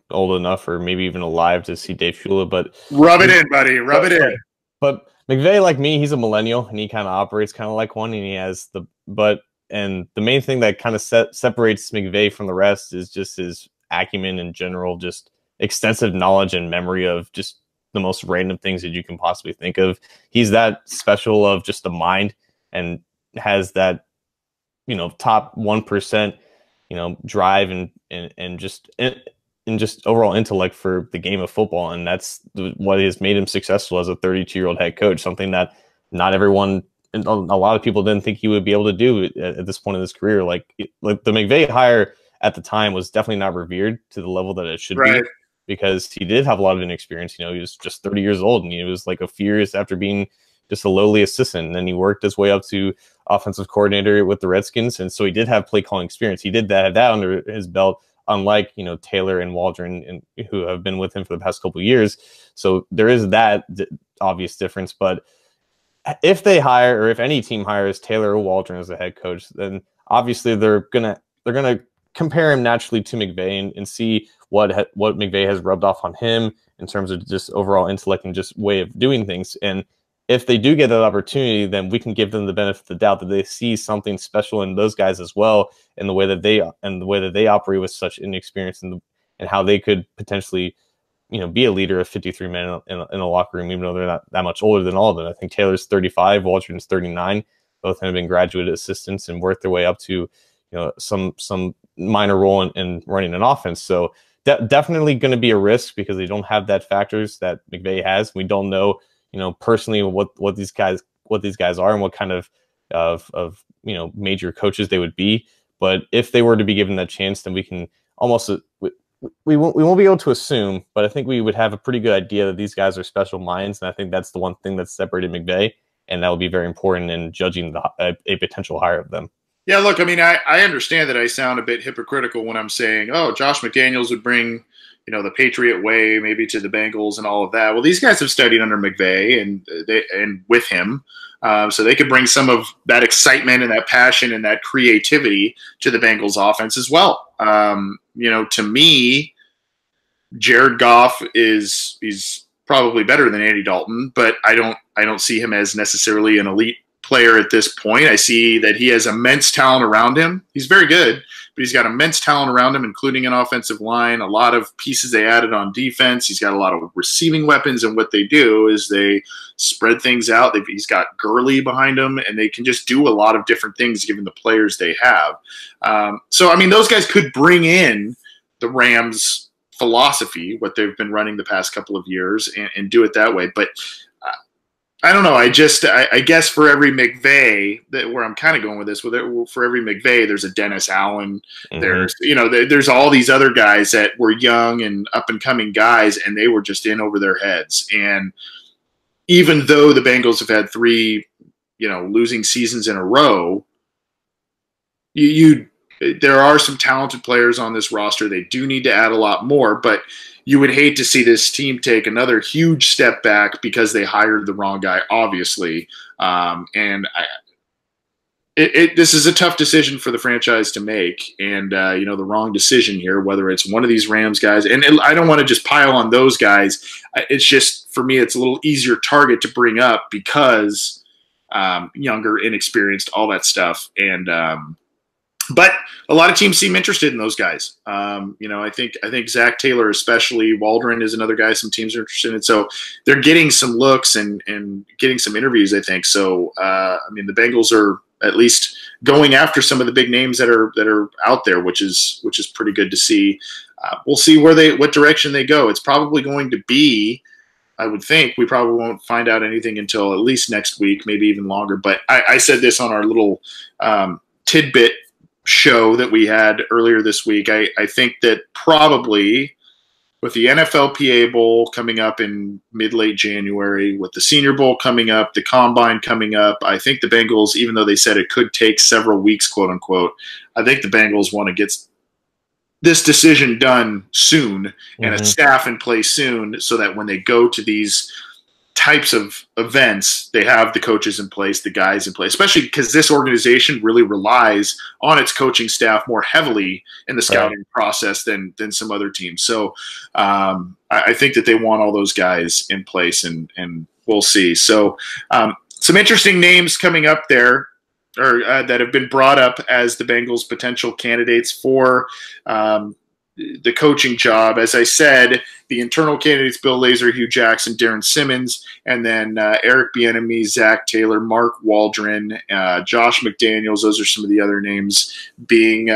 old enough or maybe even alive to see Dave Shula, but rub it in, buddy. Rub it in. But McVay, like me, he's a millennial and he kind of operates kind of like one, and he has but and the main thing that kind of separates McVay from the rest is just his acumen in general, just extensive knowledge and memory of just the most random things that you can possibly think of. He's that special of just the mind and has that, top 1%, drive and just overall intellect for the game of football. And that's what has made him successful as a 32-year-old head coach, something that not everyone, and a lot of people didn't think he would be able to do at this point in his career. Like the McVay hire at the time was definitely not revered to the level that it should be, because he did have a lot of inexperience. He was just 30 years old, and he was like a few years after being just a lowly assistant. And then he worked his way up to offensive coordinator with the Redskins. And so he did have play calling experience. He did have that under his belt, unlike, Taylor and Waldron, and who have been with him for the past couple of years. So there is that obvious difference. But if they hire, or if any team hires Taylor or Waldron as the head coach, then obviously they're gonna compare him naturally to McVay and see what McVay has rubbed off on him in terms of just overall intellect and just way of doing things. And if they do get that opportunity, then we can give them the benefit of the doubt that they see something special in those guys as well, in the way that they operate with such inexperience, and how they could potentially, be a leader of 53 men in a locker room, even though they're not that much older than all of them. I think Taylor's 35, Waldron's 39. Both have been graduate assistants and worked their way up to, some minor role in running an offense. So definitely going to be a risk, because they don't have that factors that McVay has. We don't know, personally what these guys are and what kind of major coaches they would be. But if they were to be given that chance, then we can almost we won't be able to assume, but I think we would have a pretty good idea that these guys are special minds. And I think that's the one thing that's separated McVay, and that will be very important in judging a potential hire of them. Yeah, look, I mean, I understand that I sound a bit hypocritical when I'm saying, oh, Josh McDaniels would bring, the Patriot way maybe to the Bengals and all of that. Well, these guys have studied under McVay and with him, so they could bring some of that excitement and that passion and that creativity to the Bengals offense as well. To me, Jared Goff he's probably better than Andy Dalton, but I don't see him as necessarily an elite player at this point. I see that he has immense talent around him. He's very good, but he's got immense talent around him, including an offensive line, a lot of pieces they added on defense. He's got a lot of receiving weapons, and what they do is they spread things out. He's got Gurley behind him, and they can just do a lot of different things given the players they have. So, I mean, those guys could bring in the Rams' philosophy, what they've been running the past couple of years, and do it that way. But I don't know. I guess for every McVay, where I'm kind of going with this, for every McVay, there's a Dennis Allen. Mm-hmm. There's all these other guys that were young and up and coming guys, and they were just in over their heads. And even though the Bengals have had 3, losing seasons in a row, there are some talented players on this roster. They do need to add a lot more, but you would hate to see this team take another huge step back because they hired the wrong guy, obviously. This is a tough decision for the franchise to make, and the wrong decision here, whether it's one of these Rams guys. And I don't want to just pile on those guys. It's just, for me, it's a little easier target to bring up because younger, inexperienced, all that stuff. And but a lot of teams seem interested in those guys. I think Zach Taylor, especially, Waldron is another guy some teams are interested in. So they're getting some looks and getting some interviews, I think. So, the Bengals are at least going after some of the big names that are out there, which is pretty good to see. We'll see what direction they go. It's probably going to be, I would think, we probably won't find out anything until at least next week, maybe even longer. But I said this on our little tidbit show that we had earlier this week. I think that probably with the NFLPA Bowl coming up in mid-late January, with the Senior Bowl coming up, the Combine coming up, I think the Bengals, even though they said it could take several weeks, quote unquote, I think the Bengals want to get this decision done soon and a staff in place soon, so that when they go to these types of events, they have the coaches in place, the guys in place, especially because this organization really relies on its coaching staff more heavily in the scouting process than some other teams. So I think that they want all those guys in place, and we'll see. So some interesting names coming up there. that have been brought up as the Bengals' potential candidates for the coaching job. As I said, the internal candidates: Bill Lazor, Hugh Jackson, Darren Simmons, and then Eric Bieniemy, Zach Taylor, Mark Waldron, Josh McDaniels. Those are some of the other names being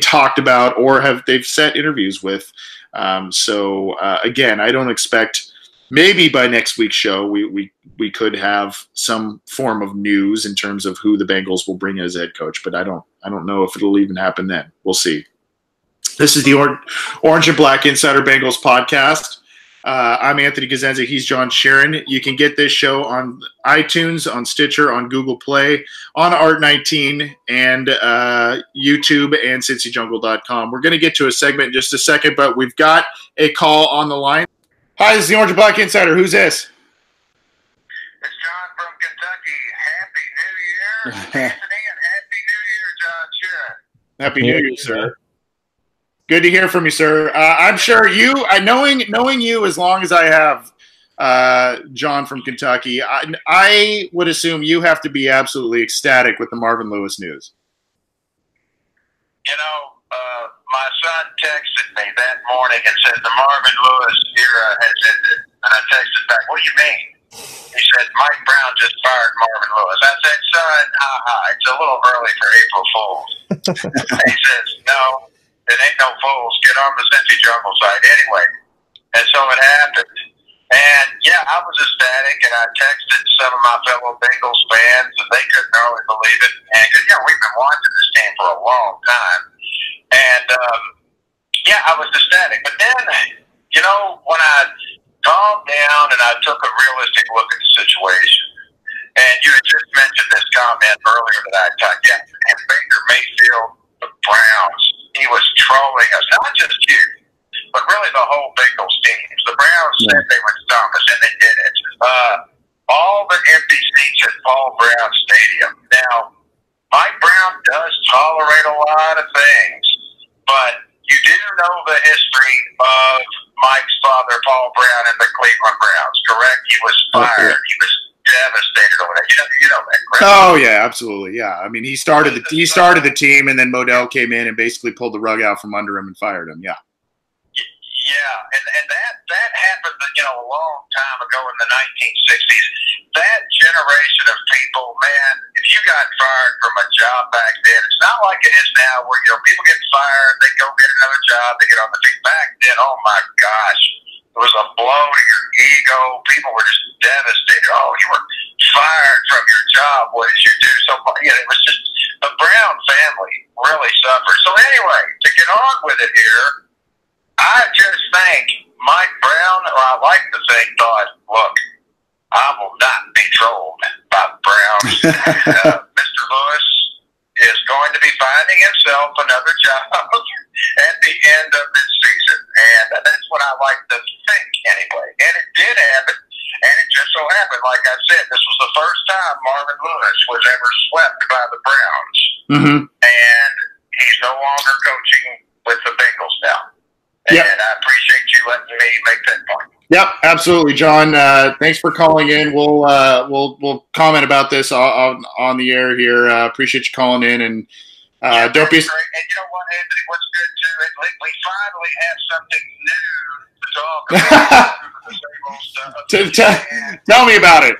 talked about or they've set interviews with. Again, I don't expect. Maybe by next week's show, we could have some form of news in terms of who the Bengals will bring as head coach, but I don't know if it'll even happen then. We'll see. This is the Orange and Black Insider Bengals podcast. I'm Anthony Gazenza. He's John Sheeran. You can get this show on iTunes, on Stitcher, on Google Play, on Art19, and YouTube, and CincyJungle.com. We're going to get to a segment in just a second, but we've got a call on the line. Hi, this is the Orange and Black Insider. Who's this? It's John from Kentucky. Happy New Year, Anthony, and Happy New Year, John Sheeran. Happy New Year, sir. Good to hear from you, sir. I'm sure you, knowing you as long as I have, John from Kentucky, I would assume you have to be absolutely ecstatic with the Marvin Lewis news. You know, my son texted me that morning and said the Marvin Lewis era has ended. And I texted back, what do you mean? He said, Mike Brown just fired Marvin Lewis. I said, son, it's a little early for April Fools. He says, no, it ain't no fools. Get on the Cincy Jungle site anyway. And so it happened. And, yeah, I was ecstatic, and I texted some of my fellow Bengals fans, and they couldn't hardly believe it. And, you know, we've been watching this team for a long time. And, yeah, I was ecstatic. But then, you know, when I calmed down and I took a realistic look at the situation, and you had just mentioned this comment earlier that I typed, yeah, and Baker Mayfield, the Browns, he was trolling us, not just you, but really the whole Bengals team. The Browns said they would stop us, and they did it. All the empty seats at Paul Brown Stadium. Now, Mike Brown does tolerate a lot of things, but you do know the history of Mike's father, Paul Brown, and the Cleveland Browns, correct? He was fired. He was devastated over that. You know that, correct? Oh yeah, absolutely. Yeah, I mean he started the team, and then Modell came in and basically pulled the rug out from under him and fired him. Yeah. Yeah, and that happened, you know, a long time ago in the 1960s. That generation of people, man, if you got fired from a job back then, it's not like it is now where, you know, people get fired, they go get another job, they get on the team. Back then, oh my gosh, it was a blow to your ego. People were just devastated. Oh, you were fired from your job. What did you do? So, you know, it was just the Brown family really suffered. So anyway, to get on with it here, I just think Mike Brown, or I like to think, thought, look, I will not be trolled by the Browns. Mr. Lewis is going to be finding himself another job at the end of this season. And that's what I like to think anyway. And it did happen. And it just so happened, like I said, this was the first time Marvin Lewis was ever swept by the Browns. Mm-hmm. And he's no longer coaching with the Bengals now. Yep. And I appreciate you letting me make that point. Yep, absolutely, John. Thanks for calling in. We'll comment about this on the air here. Appreciate you calling in, and don't be. And you know what, Anthony? What's good too? We finally have something new to talk about. The same old stuff. Tell me about it.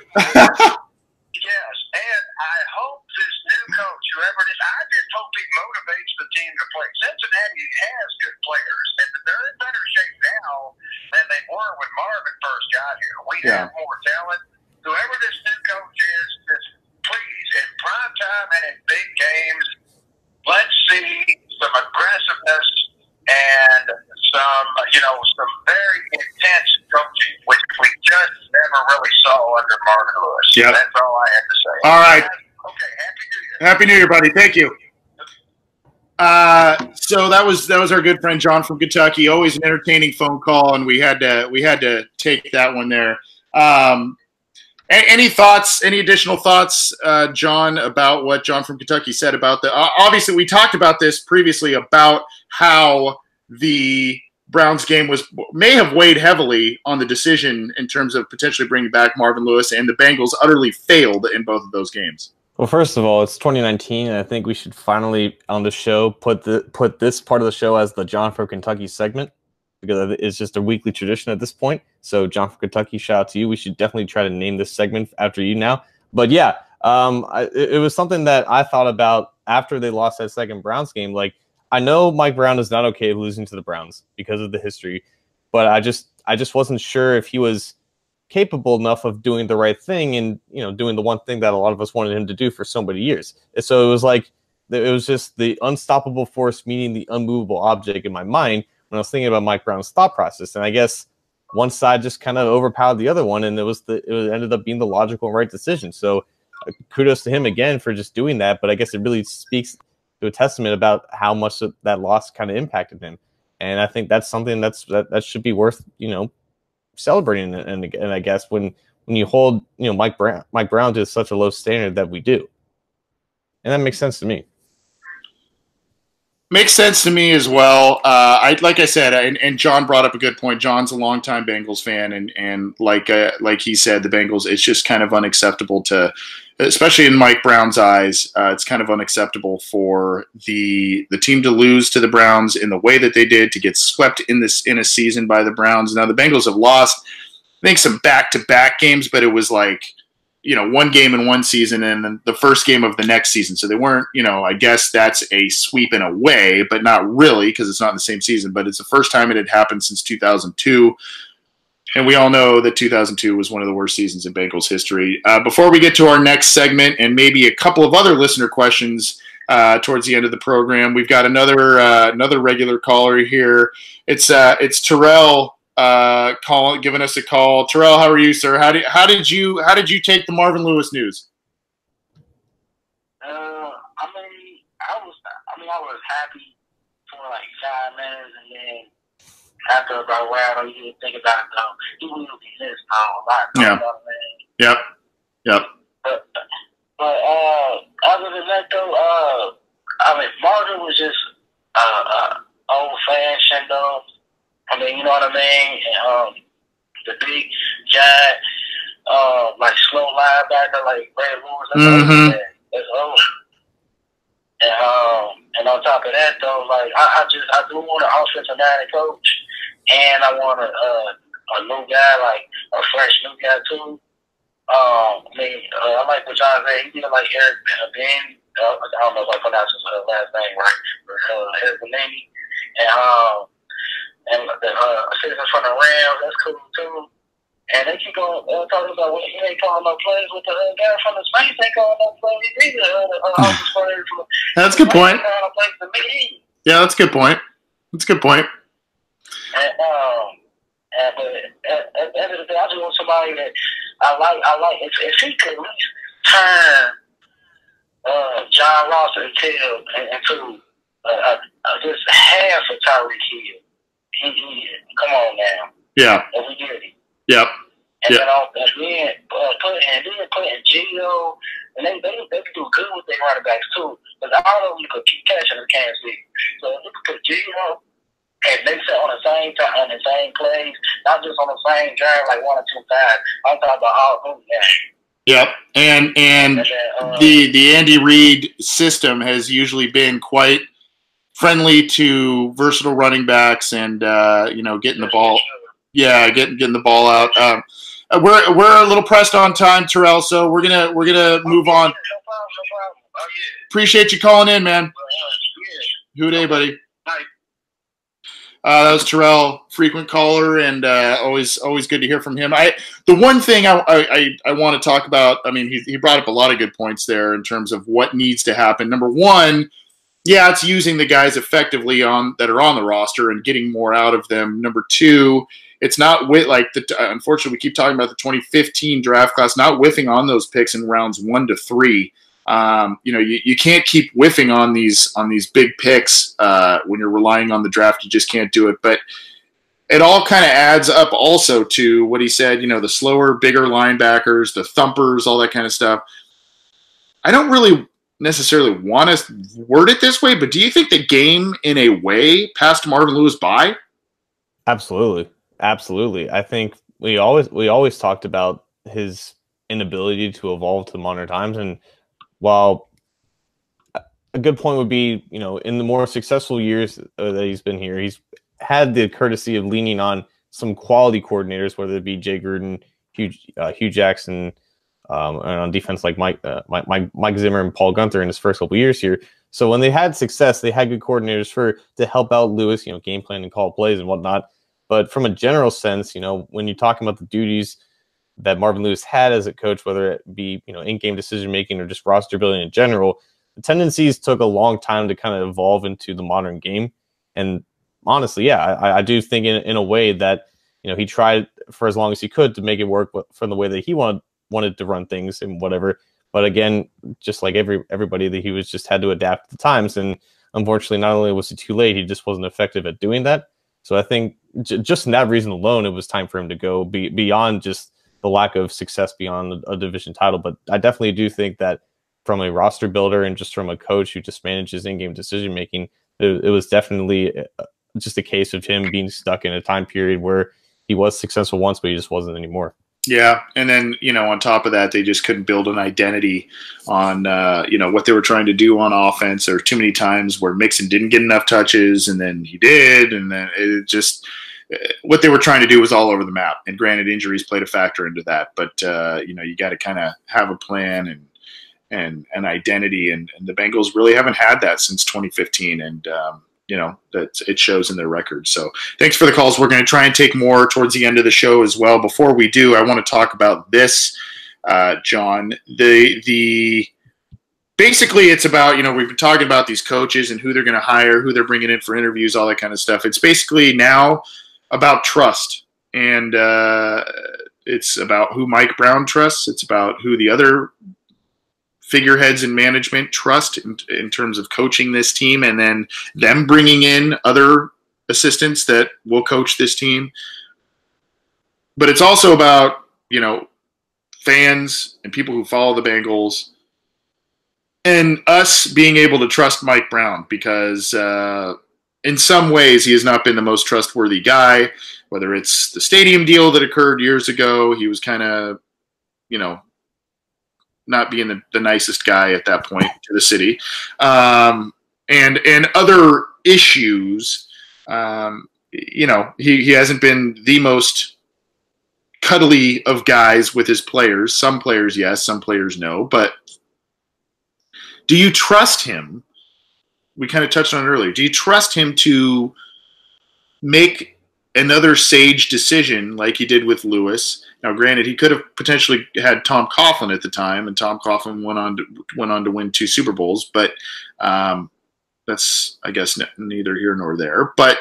Yes, and I hope this new coach, whoever it is, I just hope he motivates the team to play. Cincinnati has good players, and they're in better shape now than they were when Marvin first got here. We have more talent. Whoever this new coach is, just please, in prime time and in big games, let's see some aggressiveness and some very intense coaching, which we just never really saw under Marvin Lewis. Yep. That's all I have to say. All right. Okay, Happy New Year. Happy New Year, buddy. Thank you. So that was our good friend John from Kentucky. Always an entertaining phone call, and we had to take that one there. Any thoughts? Any additional thoughts, John, about what John from Kentucky said about the? Obviously, we talked about this previously about how the Browns game may have weighed heavily on the decision in terms of potentially bringing back Marvin Lewis, and the Bengals utterly failed in both of those games. Well, first of all, it's 2019, and I think we should finally on the show put this part of the show as the John for Kentucky segment, because it's just a weekly tradition at this point. So, John for Kentucky, shout out to you. We should definitely try to name this segment after you now. But yeah, it was something that I thought about after they lost that second Browns game. Like, I know Mike Brown is not okay losing to the Browns because of the history, but I just wasn't sure if he was capable enough of doing the right thing and, you know, doing the one thing that a lot of us wanted him to do for so many years. And so it was like, it was just the unstoppable force meeting the unmovable object in my mind when I was thinking about Mike Brown's thought process. And I guess one side just kind of overpowered the other one, and it ended up being the logical and right decision. So kudos to him again for just doing that. But I guess it really speaks to a testament about how much that loss kind of impacted him. And I think that's something that should be worth, you know, celebrating. And I guess when you hold, you know, Mike Brown to such a low standard that we do, and that makes sense to me. Makes sense to me as well. Like I said, and John brought up a good point. John's a longtime Bengals fan, and like he said, the Bengals, it's just kind of unacceptable to, especially in Mike Brown's eyes, it's kind of unacceptable for the team to lose to the Browns in the way that they did, to get swept in a season by the Browns. Now the Bengals have lost, I think, some back-to-back games, but it was like, you know, one game in one season and then the first game of the next season. So they weren't, you know, I guess that's a sweep in a way, but not really, because it's not in the same season. But it's the first time it had happened since 2002. And we all know that 2002 was one of the worst seasons in Bengals history. Before we get to our next segment and maybe a couple of other listener questions towards the end of the program, we've got another regular caller here. It's Terrell giving us a call. Terrell, how are you, sir? How did you take the Marvin Lewis news? I was happy for like 5 minutes, and then after about a while, you didn't think about it though. He will be missed now a lot. Yeah. You know what I mean? Yep. But other than that though, Marvin was just old fashioned though. I mean, you know what I mean? And, the big giant, like slow linebacker, like Brad Lewis. That's old. And on top of that, though, like I do want an offensive-minded coach, and I want a new guy, like a fresh new guy too. I like what John said. He did like Eric Ben. I don't know if I pronounced his last name right, Eric Benini, and the assistant from the Rams. That's cool too. And they keep going talking about what he ain't calling no plays with the guy from the Saints. Ain't calling no plays either. That's a good point. Yeah, that's a good point. That's a good point. But at the end of the day, I just want somebody that I like. If he could at least turn John Ross into just half of Tyreek Hill, he come on now. Yeah. If we get it. Yep. And then putting Gio, and they do good with their running backs too. Because all of them could keep catching in Kansas City. So if you could put Gio and they sit on the same time, on the same plays, not just on the same drive like 1 or 2 times. I'm talking about all group now. Yep. And then, the Andy Reid system has usually been quite friendly to versatile running backs and getting the ball. Yeah, getting the ball out. We're a little pressed on time, Terrell, so we're gonna move on. No problem. Oh, yeah. Appreciate you calling in, man. Who day, buddy? Bye. That was Terrell, frequent caller, and always good to hear from him. The one thing I want to talk about, I mean, he brought up a lot of good points there in terms of what needs to happen. Number one, yeah, it's using the guys effectively that are on the roster and getting more out of them. Number two, it's not unfortunately, we keep talking about the 2015 draft class, not whiffing on those picks in rounds 1 to 3. You can't keep whiffing on these big picks when you're relying on the draft. You just can't do it. But it all kind of adds up also to what he said, the slower, bigger linebackers, the thumpers, all that kind of stuff. I don't really necessarily want to word it this way, but do you think the game in a way passed Marvin Lewis by? Absolutely. Absolutely. I think we always talked about his inability to evolve to modern times. And while a good point would be, in the more successful years that he's been here, he's had the courtesy of leaning on some quality coordinators, whether it be Jay Gruden, Hugh Jackson, and on defense like Mike Zimmer and Paul Gunther in his first couple years here. So when they had success, they had good coordinators to help out Lewis, game plan and call plays and whatnot. But from a general sense, when you're talking about the duties that Marvin Lewis had as a coach, whether it be, in-game decision making or just roster building in general, the tendencies took a long time to kind of evolve into the modern game. And honestly, yeah, I do think in a way that, he tried for as long as he could to make it work from the way that he wanted to run things and whatever. But again, just like everybody, that he was just had to adapt to the times. And unfortunately, not only was it too late, he just wasn't effective at doing that. So I think just in that reason alone, it was time for him to go beyond just the lack of success beyond a division title. But I definitely do think that from a roster builder and just from a coach who just manages in-game decision-making, it was definitely just a case of him being stuck in a time period where he was successful once, but he just wasn't anymore. Yeah, and then, on top of that, they just couldn't build an identity on, what they were trying to do on offense. There were too many times where Mixon didn't get enough touches, and then he did, and then it just what they were trying to do was all over the map. And granted, injuries played a factor into that, but you got to kind of have a plan and an identity, and the Bengals really haven't had that since 2015, and that it shows in their record. So thanks for the calls. We're going to try and take more towards the end of the show as well. Before we do, I want to talk about this, John. Basically, it's about, we've been talking about these coaches and who they're going to hire, who they're bringing in for interviews, all that kind of stuff. It's basically now about trust, and it's about who Mike Brown trusts. It's about who the other figureheads in management trust in terms of coaching this team, and then them bringing in other assistants that will coach this team. But it's also about, fans and people who follow the Bengals and us being able to trust Mike Brown, because in some ways he has not been the most trustworthy guy, whether it's the stadium deal that occurred years ago. He was kind of, not being the nicest guy at that point to the city, and other issues. He hasn't been the most cuddly of guys with his players. Some players, yes, some players, no. But do you trust him? We kind of touched on it earlier. Do you trust him to make another sage decision like he did with Lewis? Now, granted, he could have potentially had Tom Coughlin at the time, and Tom Coughlin went on to win 2 Super Bowls. But that's, I guess, neither here nor there. But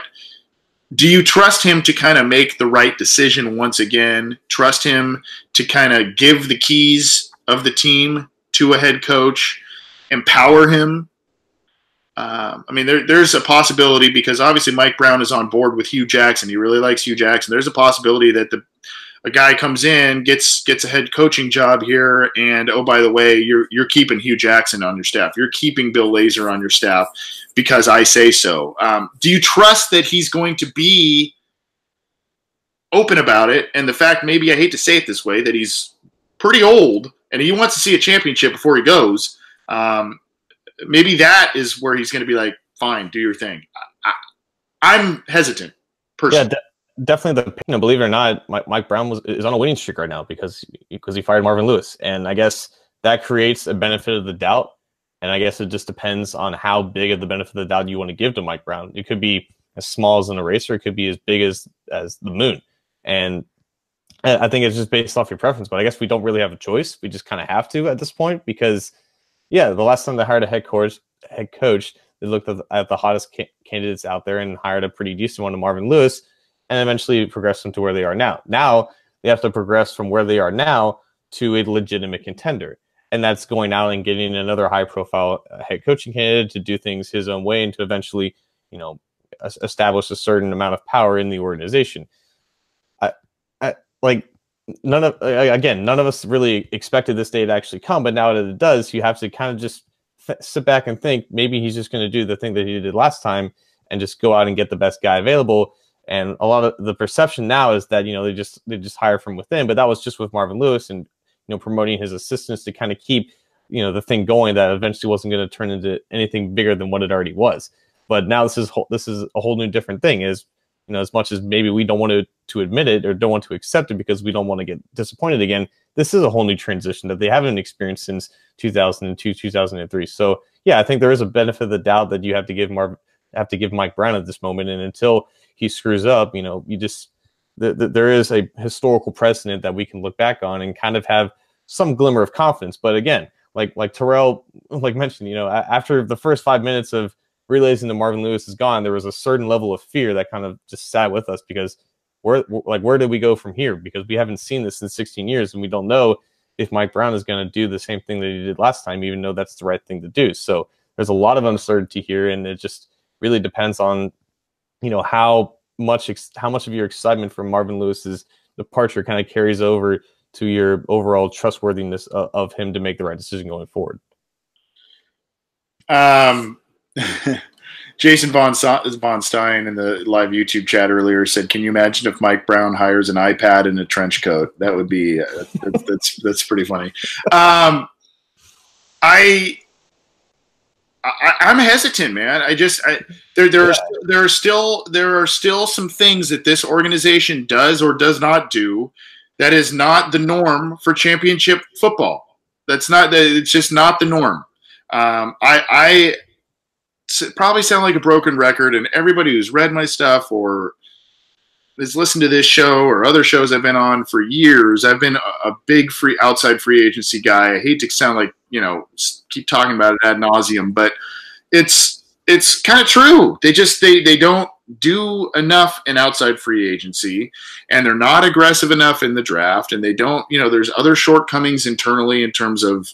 do you trust him to kind of make the right decision once again? Trust him to kind of give the keys of the team to a head coach, empower him? There's a possibility, because obviously Mike Brown is on board with Hugh Jackson. He really likes Hugh Jackson. There's a possibility that a guy comes in, gets a head coaching job here, and oh, by the way, you're keeping Hugh Jackson on your staff. You're keeping Bill Lazor on your staff because I say so. Do you trust that he's going to be open about it? And the fact, maybe I hate to say it this way, that he's pretty old and he wants to see a championship before he goes. Maybe that is where he's going to be like, fine, do your thing. I'm hesitant, personally. Yeah, definitely. Believe it or not, Mike Brown is on a winning streak right now because he fired Marvin Lewis, and I guess that creates a benefit of the doubt. And I guess it just depends on how big of the benefit of the doubt you want to give to Mike Brown. It could be as small as an eraser. It could be as big as the moon. And I think it's just based off your preference. But I guess we don't really have a choice. We just kind of have to at this point, because, yeah, the last time they hired a head coach, they looked at the hottest candidates out there and hired a pretty decent one to Marvin Lewis, and eventually progressed them to where they are now. Now they have to progress from where they are now to a legitimate contender. And that's going out and getting another high-profile head coaching candidate to do things his own way and to eventually, establish a certain amount of power in the organization. None of us really expected this day to actually come, but now that it does, you have to kind of just sit back and think maybe he's just going to do the thing that he did last time and just go out and get the best guy available And a lot of the perception now is that, they just hire from within, but that was just with Marvin Lewis and, promoting his assistants to kind of keep, the thing going that eventually wasn't going to turn into anything bigger than what it already was. But now this is a whole new different thing, is, as much as maybe we don't want to admit it or don't want to accept it because we don't want to get disappointed again, this is a whole new transition that they haven't experienced since 2002, 2003. So yeah, I think there is a benefit of the doubt that you have to give Mike Brown at this moment. And until he screws up, there is a historical precedent that we can look back on and kind of have some glimmer of confidence. But again, like Terrell mentioned, after the first 5 minutes of realizing that Marvin Lewis is gone, there was a certain level of fear that kind of just sat with us, because where did we go from here? Because we haven't seen this in 16 years, and we don't know if Mike Brown is going to do the same thing that he did last time, even though that's the right thing to do. So there's a lot of uncertainty here, and it just really depends on, how much of your excitement from Marvin Lewis's departure kind of carries over to your overall trustworthiness of him to make the right decision going forward. Jason Von Stein in the live YouTube chat earlier said, "Can you imagine if Mike Brown hires an iPad and a trench coat? That would be that's pretty funny." I'm hesitant, man. There are still some things that this organization does or does not do that is not the norm for championship football. It's just not the norm. I probably sound like a broken record, and everybody who's read my stuff or has listened to this show or other shows I've been on for years, I've been a big outside free agency guy. I hate to sound like, keep talking about it ad nauseum, but it's kind of true. They don't do enough in outside free agency, and they're not aggressive enough in the draft, and they don't, there's other shortcomings internally in terms of,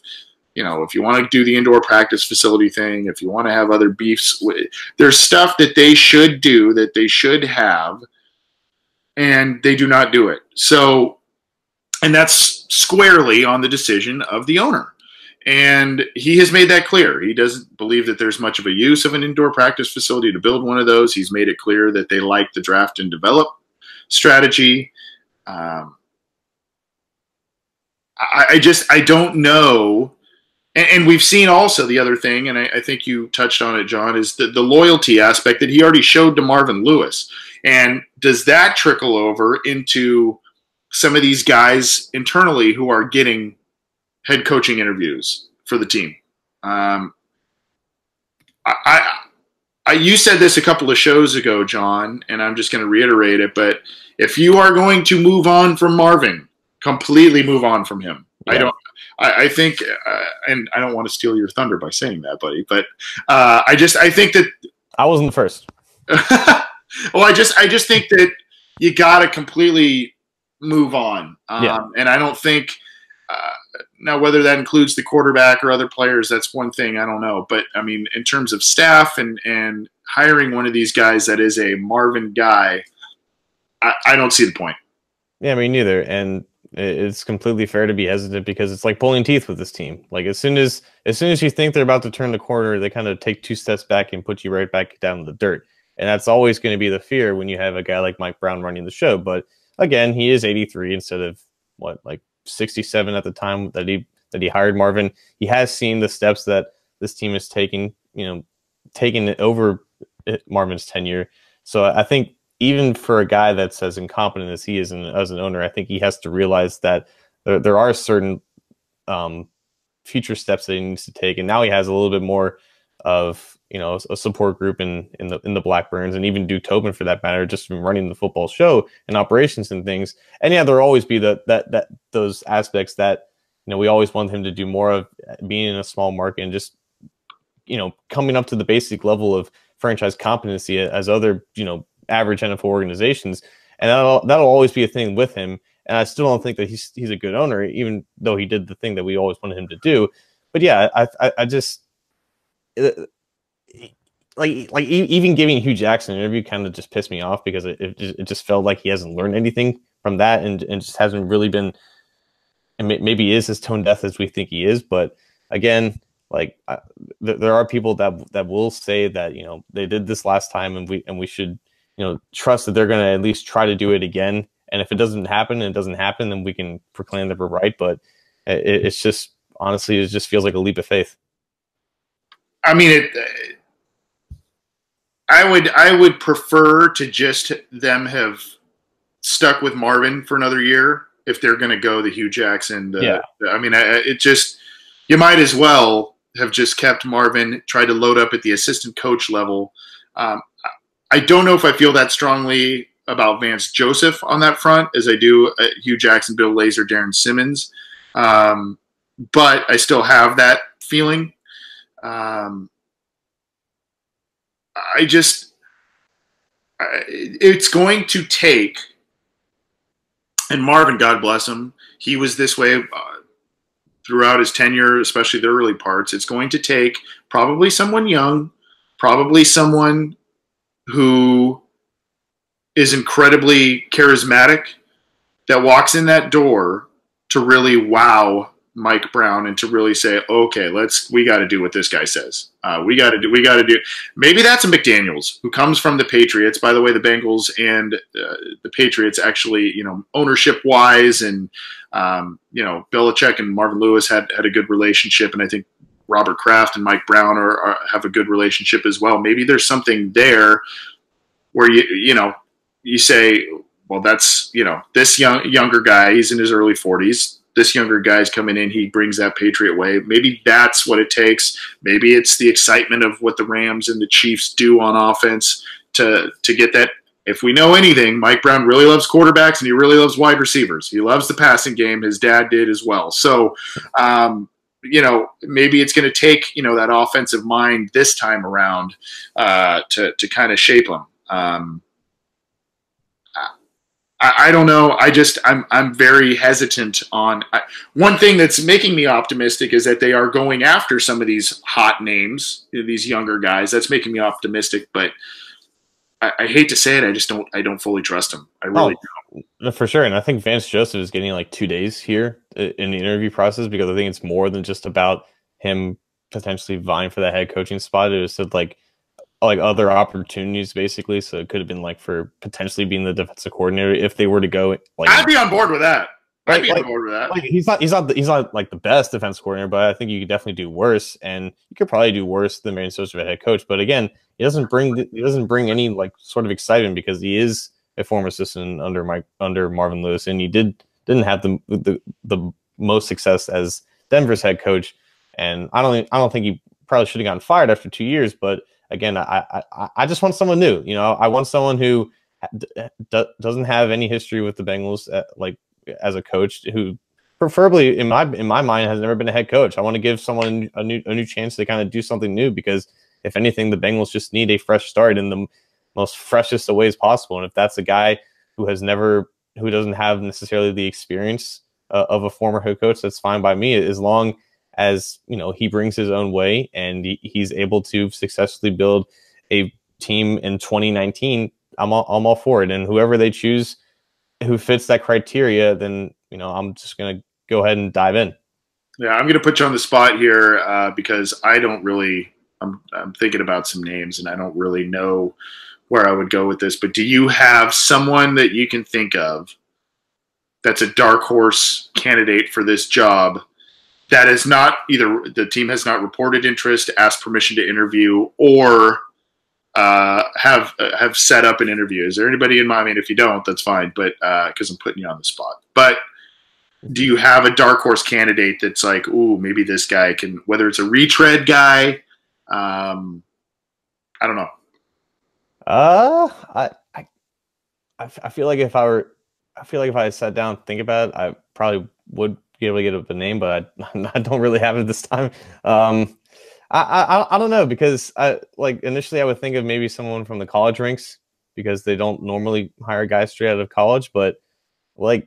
if you want to do the indoor practice facility thing, if you want to have other beefs, there's stuff that they should do, that they should have, and they do not do it. So, and that's squarely on the decision of the owner. And he has made that clear. He doesn't believe that there's much of a use of an indoor practice facility to build one of those. He's made it clear that they like the draft and develop strategy. I don't know. And we've seen also the other thing, and I think you touched on it, John, is the loyalty aspect that he already showed to Marvin Lewis. And does that trickle over into some of these guys internally who are getting head coaching interviews for the team? You said this a couple of shows ago, John, and I'm just going to reiterate it, but if you are going to move on from Marvin, completely move on from him. Yeah. I think, and I don't want to steal your thunder by saying that, buddy, but I think that I wasn't the first. Well, I just think that you got to completely move on. And I don't think now whether that includes the quarterback or other players, that's one thing. I don't know. But, I mean, in terms of staff and hiring one of these guys that is a Marvin guy, I don't see the point. Yeah, me neither. And it's completely fair to be hesitant because it's like pulling teeth with this team. Like as soon as you think they're about to turn the corner, they kind of take 2 steps back and put you right back down in the dirt. And that's always going to be the fear when you have a guy like Mike Brown running the show. But again, he is 83 instead of 67 at the time that he hired Marvin. He has seen the steps that this team is taking it over Marvin's tenure. So I think even for a guy that's as incompetent as he is as an owner, I think he has to realize that there are certain future steps that he needs to take. And now he has a little bit more of a support group in the Blackburns, and even Duke Tobin for that matter, just from running the football show and operations and things. And yeah, there'll always be those aspects that we always want him to do more of, being in a small market and just coming up to the basic level of franchise competency as other average NFL organizations, and that'll always be a thing with him. And I still don't think that he's a good owner, even though he did the thing that we always wanted him to do. But yeah, I just even giving Hugh Jackson an interview kind of just pissed me off because it just felt like he hasn't learned anything from that and just hasn't really been. And maybe he is as tone deaf as we think he is, but again, there are people that will say that they did this last time and we should trust that they're going to at least try to do it again. And if it doesn't happen, then we can proclaim that we're right. But it's just, honestly, it just feels like a leap of faith. I mean, I would prefer to just them have stuck with Marvin for another year if they're going to go the Hugh Jackson. I mean, you might as well have just kept Marvin, tried to load up at the assistant coach level. I don't know if I feel that strongly about Vance Joseph on that front as I do Hugh Jackson, Bill Lazor, Darren Simmons. But I still have that feeling. It's going to take, and Marvin, God bless him, he was this way throughout his tenure, especially the early parts. It's going to take probably someone young, probably someone who is incredibly charismatic that walks in that door to really wow Mike Brown and to really say, okay, we got to do what this guy says. We got to do. Maybe that's a McDaniels who comes from the Patriots. By the way, the Bengals and the Patriots actually, ownership wise and, Belichick and Marvin Lewis had a good relationship. And I think Robert Kraft and Mike Brown have a good relationship as well. Maybe there's something there where you say, well, that's, this younger guy, he's in his early 40s. This younger guy's coming in, he brings that Patriot way. Maybe that's what it takes. Maybe it's the excitement of what the Rams and the Chiefs do on offense to get that. If we know anything, Mike Brown really loves quarterbacks and he really loves wide receivers. He loves the passing game. His dad did as well. So, maybe it's going to take, that offensive mind this time around to kind of shape him. I don't know. I'm very hesitant on one thing that's making me optimistic is that they are going after some of these hot names, these younger guys. That's making me optimistic, but I hate to say it. I don't fully trust him. I really don't. For sure. And I think Vance Joseph is getting like 2 days here in the interview process because I think it's more than just about him potentially vying for that head coaching spot. It was like other opportunities basically. So it could have been like for potentially being the defensive coordinator if they were to go. I'd be on board with that. I'd be on board with that. Like he's not like the best defense coordinator, but I think you could definitely do worse, and you could probably do worse than Marvin Lewis as a head coach. But again, he doesn't bring any like sort of excitement because he is a former assistant under Marvin Lewis, and he didn't have the most success as Denver's head coach. And I don't think he probably should have gotten fired after 2 years, but again, I just want someone new. I want someone who doesn't have any history with the Bengals, as a coach, who preferably in my mind has never been a head coach. I want to give someone a new chance to kind of do something new because if anything, the Bengals just need a fresh start in the most freshest of ways possible. And if that's a guy who doesn't have necessarily the experience of a former head coach, that's fine by me, as long as he brings his own way and he's able to successfully build a team in 2019. I'm all for it, and whoever they choose who fits that criteria, then I'm just gonna go ahead and dive in. Yeah, I'm gonna put you on the spot here because I don't really. I'm thinking about some names and I don't really know where I would go with this. But do you have someone that you can think of that's a dark horse candidate for this job that is not either the team has not reported interest, asked permission to interview, or have set up an interview? Is there anybody in mind? I mean, if you don't, that's fine, but because I'm putting you on the spot. But do you have a dark horse candidate that's like, ooh, maybe this guy can, whether it's a retread guy, I don't know. I feel like if I sat down and think about it, I probably would be able to get up a name, but I don't really have it this time. I don't know, because initially I would think of maybe someone from the college ranks because they don't normally hire guys straight out of college, but the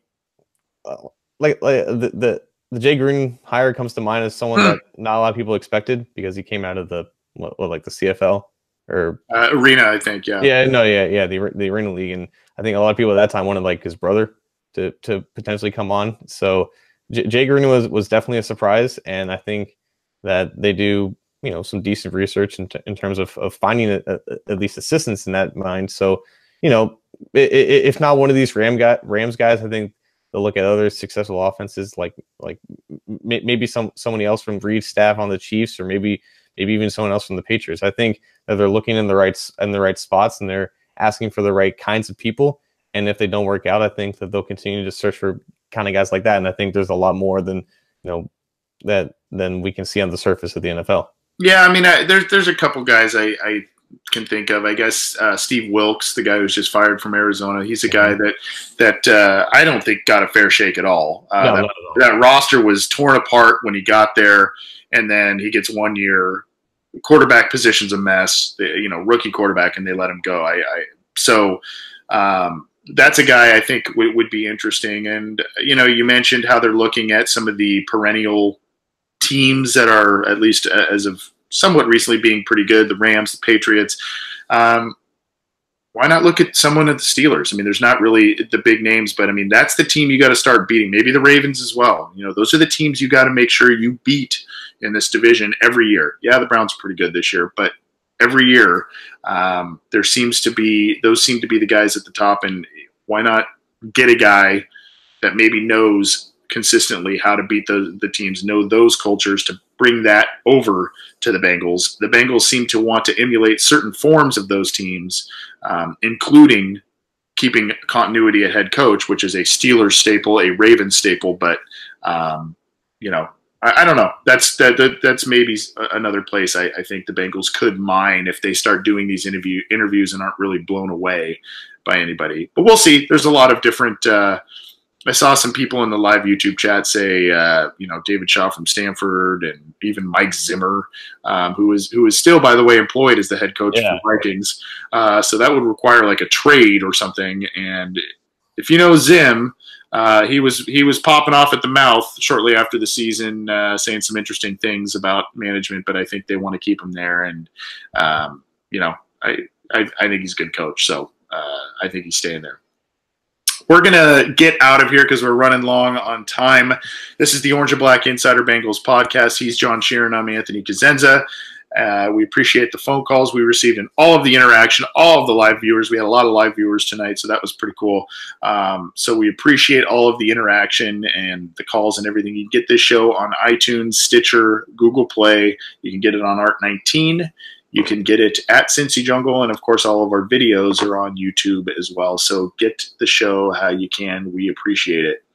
Jay Gruden hire comes to mind as someone that not a lot of people expected because he came out of the the CFL or Arena, I think. The Arena League, and I think a lot of people at that time wanted his brother to potentially come on. So Jay Gruden was definitely a surprise, and I think that they do some decent research in terms of finding at least assistants in that mind. So if not one of these Rams guys, I think they'll look at other successful offenses like maybe somebody else from Reed's staff on the Chiefs, or maybe even someone else from the Patriots. I think that they're looking in the right spots, and they're asking for the right kinds of people. And if they don't work out, I think that they'll continue to search for kind of guys like that. And I think there's a lot more than than we can see on the surface of the NFL. Yeah, I mean, there's a couple guys I can think of. I guess Steve Wilkes, the guy who's just fired from Arizona, he's a guy that I don't think got a fair shake at all. That roster was torn apart when he got there, and then he gets 1 year. Quarterback position's a mess, rookie quarterback, and they let him go. So that's a guy I think would be interesting. And you mentioned how they're looking at some of the perennial teams that are, at least as of somewhat recently, being pretty good, the Rams, the Patriots. Why not look at someone at the Steelers? I mean, there's not really the big names, but I mean, that's the team you got to start beating. Maybe the Ravens as well. Those are the teams you got to make sure you beat in this division every year. Yeah, the Browns are pretty good this year, but every year those seem to be the guys at the top. And why not get a guy that maybe knows consistently how to beat the teams, know those cultures, to bring that over to the Bengals. The Bengals seem to want to emulate certain forms of those teams, including keeping continuity at head coach, which is a Steelers staple, a Ravens staple. But I don't know. That's maybe another place I think the Bengals could mine if they start doing these interviews and aren't really blown away by anybody. But we'll see. There's a lot of different. I saw some people in the live YouTube chat say, David Shaw from Stanford, and even Mike Zimmer, who is still, by the way, employed as the head coach for the Vikings. So that would require like a trade or something. And if you know Zim, he was popping off at the mouth shortly after the season, saying some interesting things about management. But I think they want to keep him there, and I think he's a good coach. So I think he's staying there. We're going to get out of here because we're running long on time. This is the Orange and Black Insider Bengals podcast. He's John Sheeran. I'm Anthony Cosenza. We appreciate the phone calls we received and all of the interaction, all of the live viewers. We had a lot of live viewers tonight, so that was pretty cool. So we appreciate all of the interaction and the calls and everything. You can get this show on iTunes, Stitcher, Google Play. You can get it on Art19. You can get it at Cincy Jungle, and of course, all of our videos are on YouTube as well. So get the show how you can. We appreciate it.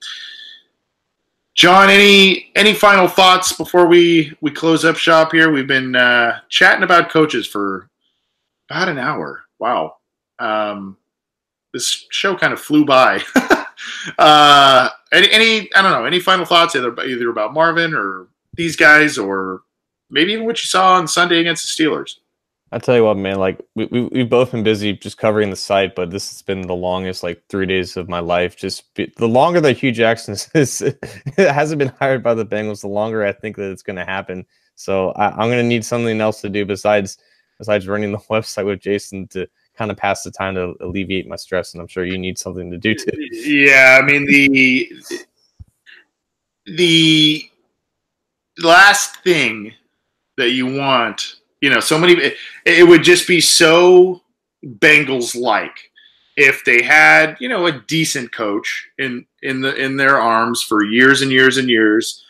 John, any final thoughts before we close up shop here? We've been chatting about coaches for about an hour. Wow, this show kind of flew by. Any final thoughts either about Marvin or these guys, or maybe even what you saw on Sunday against the Steelers? I tell you what, man, like we've both been busy just covering the site, but this has been the longest 3 days of my life. The longer that Hugh Jackson hasn't been hired by the Bengals, the longer I think that it's going to happen. So I'm going to need something else to do besides running the website with Jason to kind of pass the time to alleviate my stress. And I'm sure you need something to do too. Yeah, I mean the last thing that you want. It would just be so Bengals-like if they had, a decent coach in their arms for years and years and years.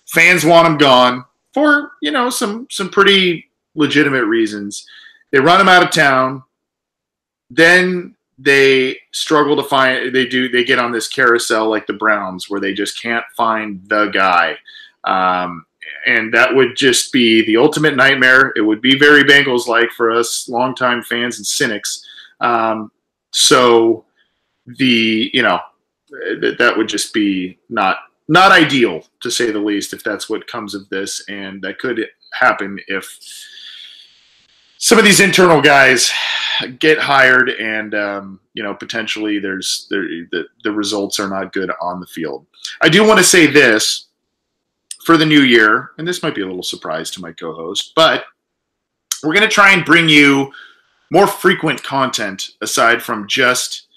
Fans want him gone for, some pretty legitimate reasons. They run him out of town. Then they struggle to find. They get on this carousel like the Browns, where they just can't find the guy. And that would just be the ultimate nightmare. It would be very Bengals-like for us longtime fans and cynics. So that would just be not ideal, to say the least, if that's what comes of this. And that could happen if some of these internal guys get hired and, potentially the results are not good on the field. I do want to say this. For the new year, and this might be a little surprise to my co-host, but we're going to try and bring you more frequent content aside from just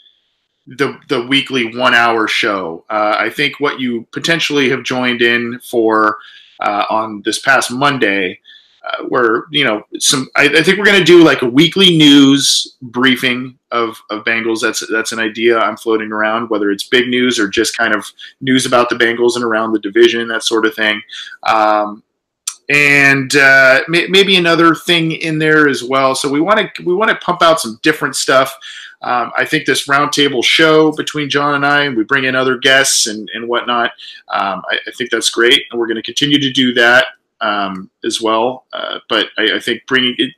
the weekly 1 hour show. I think what you potentially have joined in for on this past Monday where, you know, I think we're going to do like a weekly news briefing of Bengals. That's an idea I'm floating around, whether it's big news or just kind of news about the Bengals and around the division, that sort of thing. And maybe another thing in there as well. So we want to pump out some different stuff. I think this roundtable show between John and I, and we bring in other guests and whatnot. I think that's great, and we're going to continue to do that as well. But I think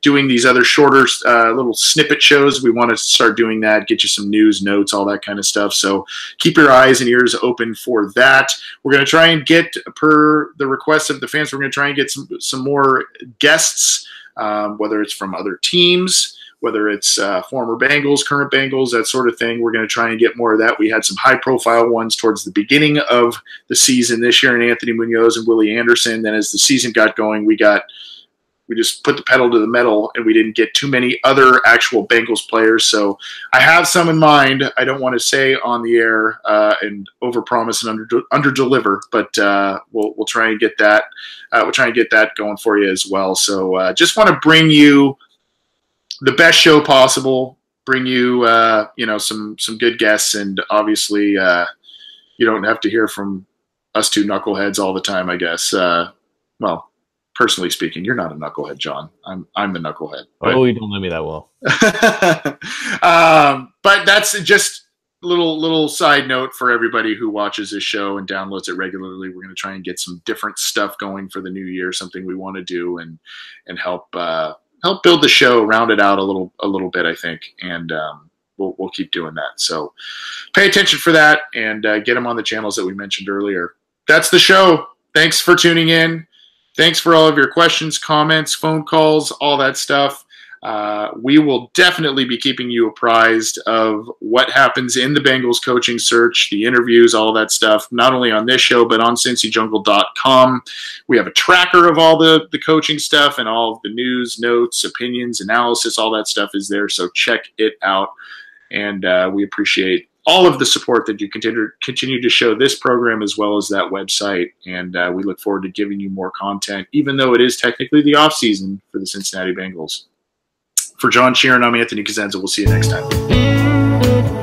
doing these other shorter little snippet shows, we want to start doing that, get you some news, notes, all that kind of stuff. So keep your eyes and ears open for that. We're going to try and get, per the request of the fans, we're going to try and get some more guests, whether it's from other teams, whether it's former Bengals, current Bengals, that sort of thing. We're going to try and get more of that. We had some high-profile ones towards the beginning of the season this year, and Anthony Munoz and Willie Anderson. Then as the season got going, we just put the pedal to the metal, and we didn't get too many other actual Bengals players. So I have some in mind. I don't want to say on the air and overpromise and underdeliver, but we'll try and get that. We'll try and get that going for you as well. So just want to bring you the best show possible, bring you, some good guests, and obviously you don't have to hear from us two knuckleheads all the time, I guess. Well, personally speaking, you're not a knucklehead, John. I'm the knucklehead. But, you don't know me that well. But that's just a little side note for everybody who watches this show and downloads it regularly. We're going to try and get some different stuff going for the new year, something we want to do and help build the show, round it out a little bit, I think, and we'll keep doing that. So pay attention for that and get them on the channels that we mentioned earlier. That's the show. Thanks for tuning in. Thanks for all of your questions, comments, phone calls, all that stuff. We will definitely be keeping you apprised of what happens in the Bengals coaching search, the interviews, all that stuff, not only on this show, but on CincyJungle.com. We have a tracker of all the coaching stuff, and all of the news, notes, opinions, analysis, all that stuff is there. So check it out. And we appreciate all of the support that you continue to show this program as well as that website. And we look forward to giving you more content, even though it is technically the off season for the Cincinnati Bengals. For John Sheeran, I'm Anthony Cosenza. We'll see you next time.